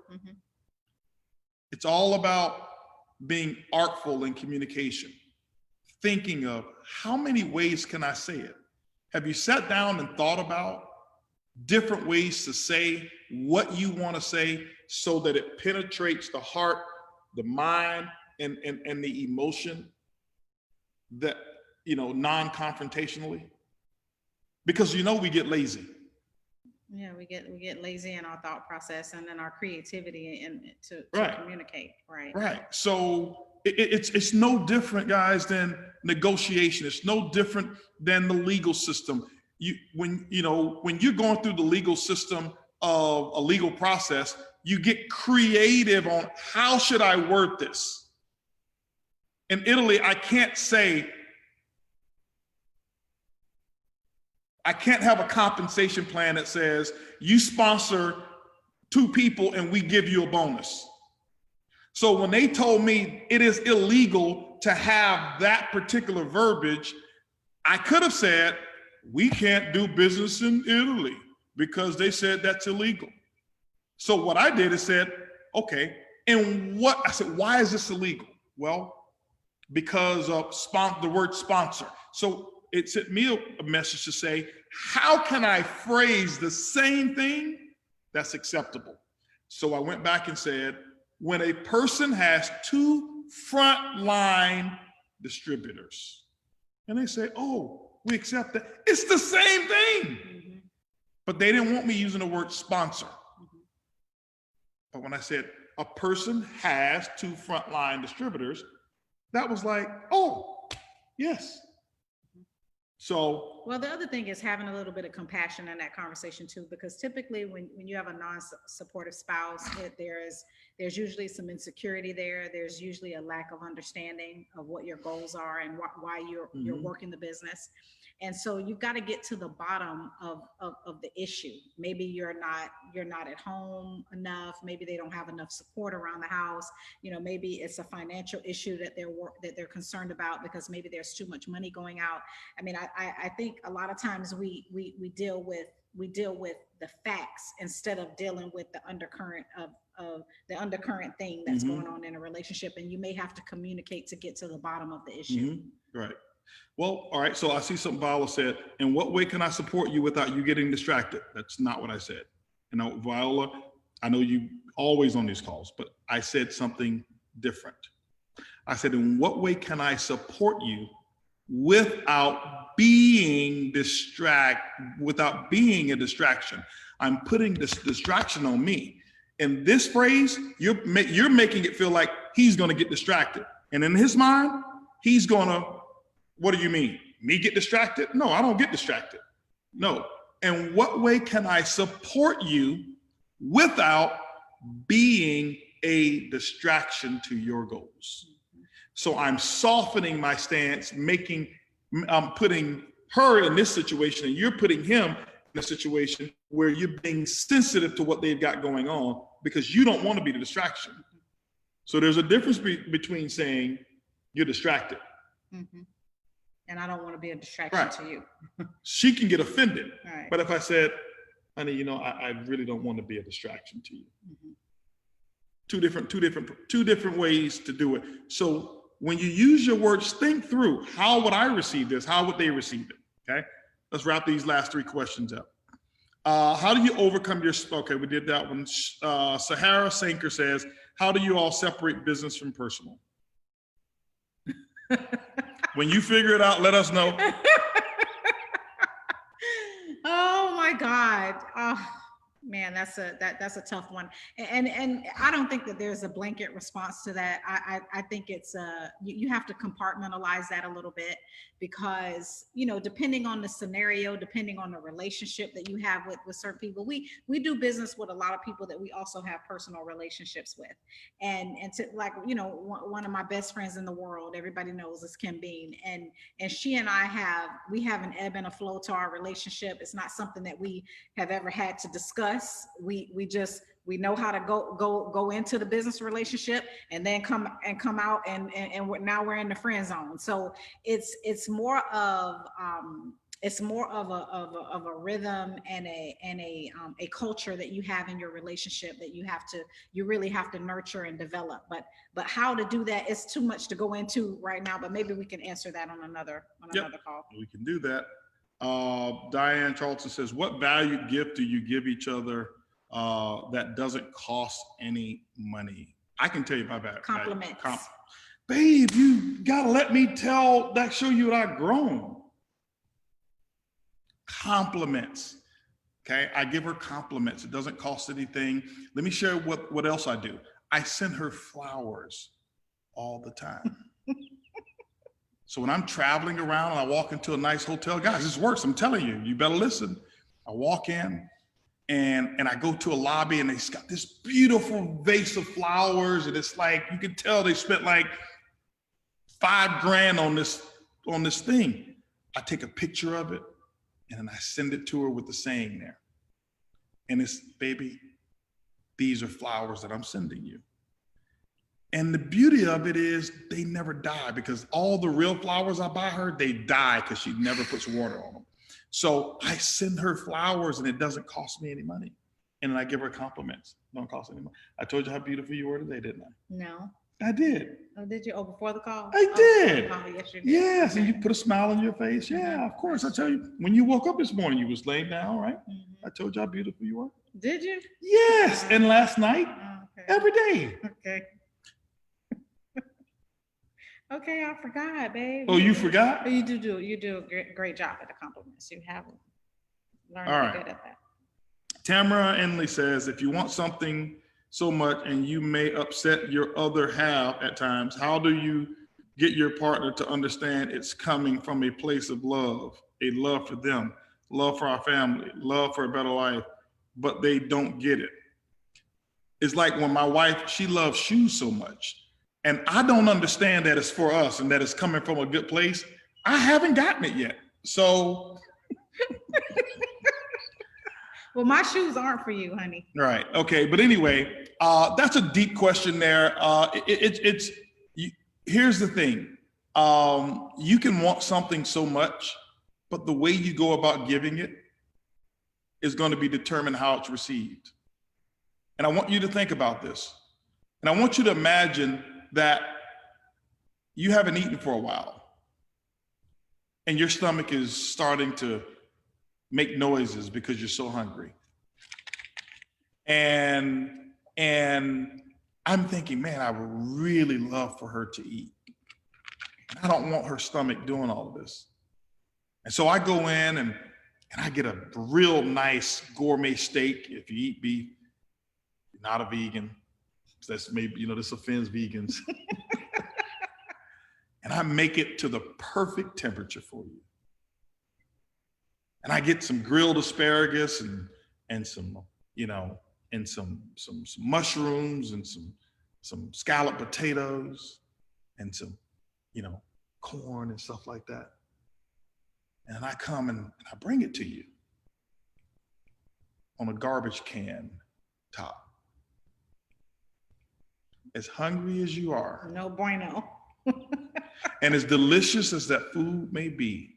It's all about being artful in communication, thinking of how many ways can I say it? Have you sat down and thought about different ways to say what you want to say so that it penetrates the heart, the mind, and the emotion that, non-confrontationally? Because we get lazy. Yeah, we get lazy in our thought process and then our creativity and to communicate. Right. So it's no different, guys, than negotiation. It's no different than the legal system. When you're going through the legal system of a legal process, you get creative on how should I word this. In Italy, I can't have a compensation plan that says you sponsor 2 people and we give you a bonus. So when they told me it is illegal to have that particular verbiage, I could have said, we can't do business in Italy because they said that's illegal. So what I did is said, okay, I said, why is this illegal? Well, because of the word sponsor. So it sent me a message to say, how can I phrase the same thing that's acceptable? So I went back and said, when a person has 2 frontline distributors, and they say, oh, we accept that. It's the same thing. But they didn't want me using the word sponsor. But when I said a person has 2 frontline distributors, that was like, oh, yes. So, well, the other thing is having a little bit of compassion in that conversation too, because typically when you have a non-supportive spouse, there's usually some insecurity there. There's usually a lack of understanding of what your goals are and why you're working the business. And so you've got to get to the bottom of the issue. Maybe you're not at home enough. Maybe they don't have enough support around the house. Maybe it's a financial issue that they're concerned about because maybe there's too much money going out. I mean, I think a lot of times we deal with the facts instead of dealing with the undercurrent of the undercurrent thing that's going on in a relationship. And you may have to communicate to get to the bottom of the issue. Right. Well, all right. So I see something Viola said. In what way can I support you without you getting distracted? That's not what I said. And Viola, I know you always on these calls, but I said something different. I said, in what way can I support you without being a distraction? I'm putting this distraction on me. In this phrase, you're making it feel like he's going to get distracted. And in his mind, he's going to, what do you mean? Me get distracted? No, I don't get distracted. No. In what way can I support you without being a distraction to your goals? So I'm softening my stance, I'm putting her in this situation and you're putting him in a situation where you're being sensitive to what they've got going on because you don't want to be the distraction. So there's a difference between saying you're distracted And I don't want to be a distraction to you. She can get offended. Right. But if I said, honey, you know, I really don't want to be a distraction to you. Mm-hmm. Two different ways to do it. So when you use your words, think through, how would I receive this? How would they receive it? Okay. Let's wrap these last 3 questions up. How do you overcome your, okay, we did that one. Sahara Sanker says, how do you all separate business from personal? When you figure it out, let us know. Oh my God. Oh man, that's a tough one. And I don't think that there's a blanket response to that. I think it's you have to compartmentalize that a little bit, because, you know, depending on the scenario, depending on the relationship that you have with certain people, we do business with a lot of people that we also have personal relationships with. And to, like, you know, one of my best friends in the world, everybody knows, is Kim Bean. And she and I have an ebb and a flow to our relationship. It's not something that we have ever had to discuss. We know how to go into the business relationship and then come out and now we're in the friend zone. So it's more of a rhythm and a culture that you have in your relationship that you really have to nurture and develop. But how to do that is too much to go into right now. But maybe we can answer that on another call. We can do that. Diane Charlton says, what valued gift do you give each other that doesn't cost any money? I can tell you my bad. Compliments. Babe, you gotta let me show you what I've grown. Compliments. Okay, I give her compliments. It doesn't cost anything. Let me share what else I do. I send her flowers all the time. So when I'm traveling around and I walk into a nice hotel, guys, this works. I'm telling you, you better listen. I walk in and I go to a lobby and they've got this beautiful vase of flowers. And it's like, you can tell they spent like $5,000 on this thing. I take a picture of it and then I send it to her with the saying there. And it's, baby, these are flowers that I'm sending you. And the beauty of it is they never die, because all the real flowers I buy her, they die because she never puts water on them. So I send her flowers and it doesn't cost me any money. And then I give her compliments. Don't cost any money. I told you how beautiful you were today, didn't I? No. I did. Oh, did you? Oh, before the call? I did. Oh, yes, you did. Yes, Okay. and you put a smile on your face. Yeah, of course. I tell you, when you woke up this morning, you was laying down, right? Mm-hmm. I told you how beautiful you were. Did you? Yes, and last night, every day. Okay. Okay, I forgot, babe. Oh, you forgot? You do a great job at the compliments. You have learned to be good at that. Tamara Enley says, if you want something so much and you may upset your other half at times, how do you get your partner to understand it's coming from a place of love, a love for them, love for our family, love for a better life, but they don't get it? It's like when my wife, she loves shoes so much, and I don't understand that it's for us and that it's coming from a good place. I haven't gotten it yet. So. Well, my shoes aren't for you, honey. Right. Okay. But anyway, that's a deep question there. Here's the thing. You can want something so much, but the way you go about giving it is going to be determined how it's received. And I want you to think about this. And I want you to imagine that you haven't eaten for a while and your stomach is starting to make noises because you're so hungry. And I'm thinking, man, I would really love for her to eat. I don't want her stomach doing all of this. And so I go in and I get a real nice gourmet steak. If you eat beef, you're not a vegan. That's maybe, this offends vegans. And I make it to the perfect temperature for you. And I get some grilled asparagus and some, and some mushrooms and some scalloped potatoes and some, corn and stuff like that. And I come and I bring it to you on a garbage can top. As hungry as you are. No bueno. And as delicious as that food may be,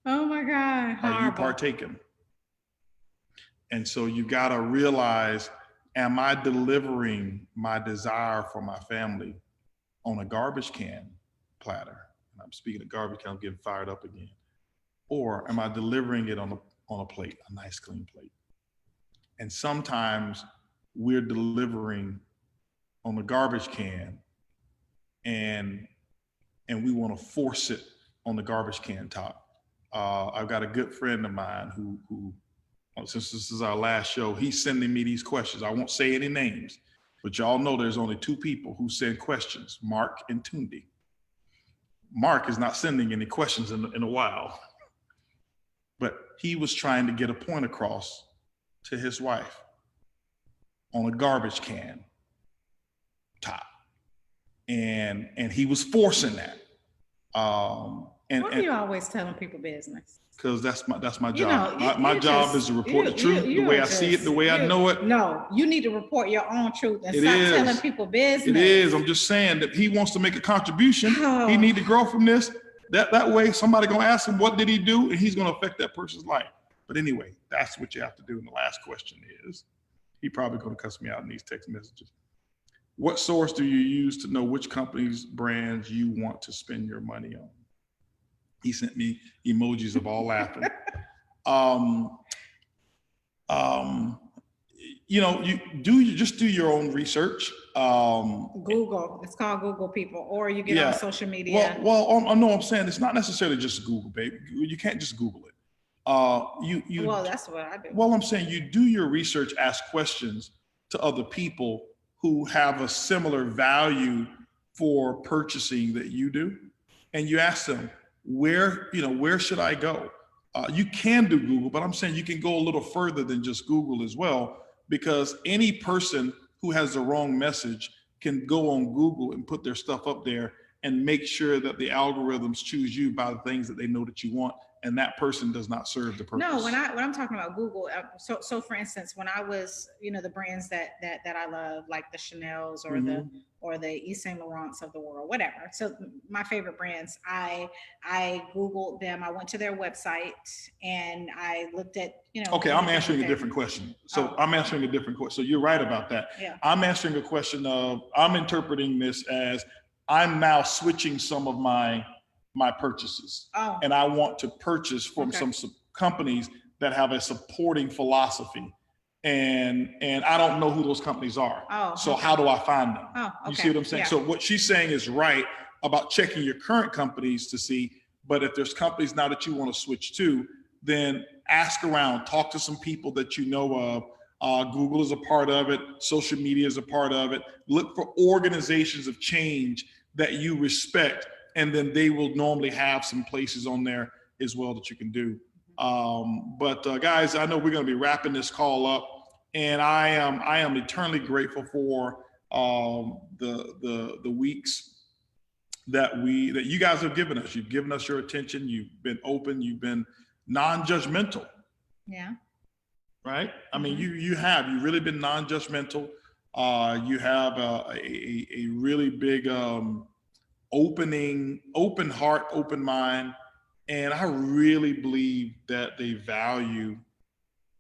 Oh my God. are you Horrible. partaking? And so you got to realize, am I delivering my desire for my family on a garbage can platter? And I'm speaking of garbage can, I'm getting fired up again. Or am I delivering it on a plate, a nice clean plate? And sometimes we're delivering on the garbage can and we want to force it on the garbage can top. I've got a good friend of mine who, since this is our last show, he's sending me these questions. I won't say any names, but y'all know there's only two people who send questions, Mark and Tundi. Mark is not sending any questions in a while, but he was trying to get a point across to his wife on a garbage can top. And he was forcing that. Why are you always telling people business? Because that's my job. You know, my job is to report the truth, the way I see it, the way I know it. No, you need to report your own truth and stop telling people business. It is. I'm just saying that he wants to make a contribution. Oh. He need to grow from this. That way somebody gonna ask him, what did he do? And he's gonna affect that person's life. But anyway, that's what you have to do. And the last question is, he probably gonna cuss me out in these text messages. What source do you use to know which companies, brands you want to spend your money on? He sent me emojis of all laughing. You just do your own research. Google, it's called Google, people, or you get on social media. Well, no, I'm saying it's not necessarily just Google, babe. You can't just Google it. Well, that's what I do. Well, I'm saying you do your research, ask questions to other people who have a similar value for purchasing that you do, and you ask them, where should I go? You can do Google, but I'm saying you can go a little further than just Google as well, because any person who has the wrong message can go on Google and put their stuff up there and make sure that the algorithms choose you by the things that they know that you want, and that person does not serve the purpose. No, when I'm talking about Google, so for instance, when I was, the brands that I love, like the Chanel's or the Yves Saint Laurents of the world, whatever. So my favorite brands, I Googled them. I went to their website and I looked at, Okay, I'm answering a different question. I'm answering a different question. So you're right about that. Yeah. I'm answering a question of, I'm interpreting this as, I'm now switching some of my purchases. Oh. And I want to purchase from some companies that have a supporting philosophy. And I don't know who those companies are. Oh, so how do I find them? Oh, okay. You see what I'm saying? Yeah. So what she's saying is right about checking your current companies to see, but if there's companies now that you want to switch to, then ask around, talk to some people that you know of. Google is a part of it. Social media is a part of it. Look for organizations of change that you respect, and then they will normally have some places on there as well that you can do. But guys, I know we're going to be wrapping this call up, and I am eternally grateful for the weeks that you guys have given us. You've given us your attention. You've been open. You've been non-judgmental. Yeah. Right. I mean, you've really been non-judgmental. You have a really big open heart, open mind. And I really believe that they value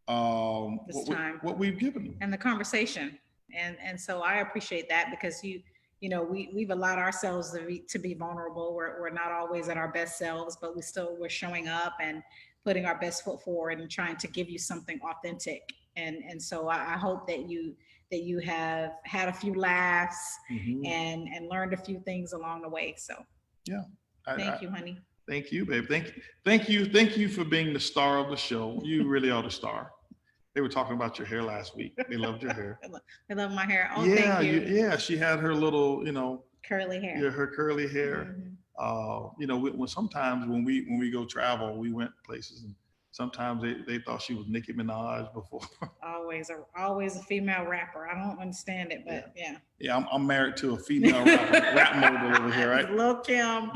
what we've given them. And the conversation. And so I appreciate that, because we've allowed ourselves to be vulnerable. We're not always at our best selves, but we're showing up and putting our best foot forward and trying to give you something authentic. And so I hope that you have had a few laughs and learned a few things along the way. So yeah. Thank you, honey. Thank you, babe. Thank you for being the star of the show. You really are the star. They were talking about your hair last week. They loved your hair. They love my hair. Oh, yeah, thank you. Yeah, she had her little, curly hair. Yeah, her curly hair. When sometimes when we go travel, we went places, and sometimes they thought she was Nicki Minaj before. Always a female rapper. I don't understand it, but yeah. Yeah, I'm married to a female rap mogul over here, right? Lil Kim.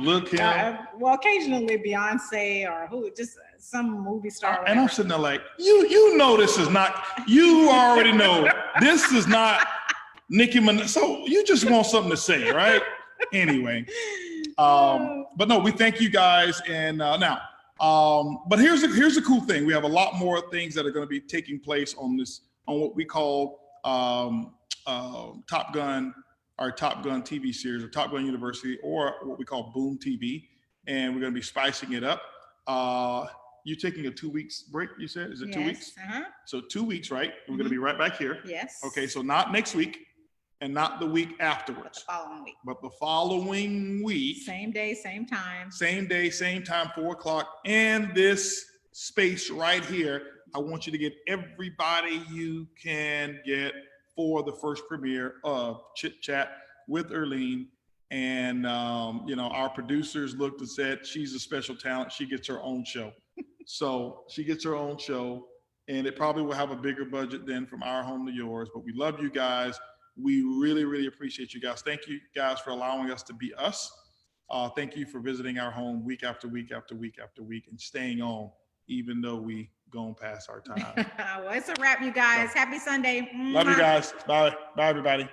Well, occasionally Beyonce or just some movie star. And I'm sitting there like, you know this is not, you already know this is not Nicki Minaj. So you just want something to say, right? Anyway, But no, we thank you guys. And now, but here's the cool thing. We have a lot more things that are going to be taking place on what we call Top Gun, our Top Gun TV series, or Top Gun University, or what we call Boom TV. And we're going to be spicing it up. You're taking a 2 weeks break, you said? Is it 2 weeks? So 2 weeks, right? We're going to be right back here. Yes. Okay, so not next week and not the week afterwards. The following week. But the following week. Same day, same time. Same day, same time, 4 o'clock. And this space right here, I want you to get everybody you can get for the first premiere of Chit Chat with Earlene. And, our producers looked and said, she's a special talent. She gets her own show. So she gets her own show, and it probably will have a bigger budget than From Our Home to Yours. But we love you guys. We really, really appreciate you guys. Thank you guys for allowing us to be us. Thank you for visiting our home week after week after week after week and staying on, even though we gone past our time. Well, it's a wrap, you guys. Happy Sunday. Love you guys. Bye. Bye, everybody.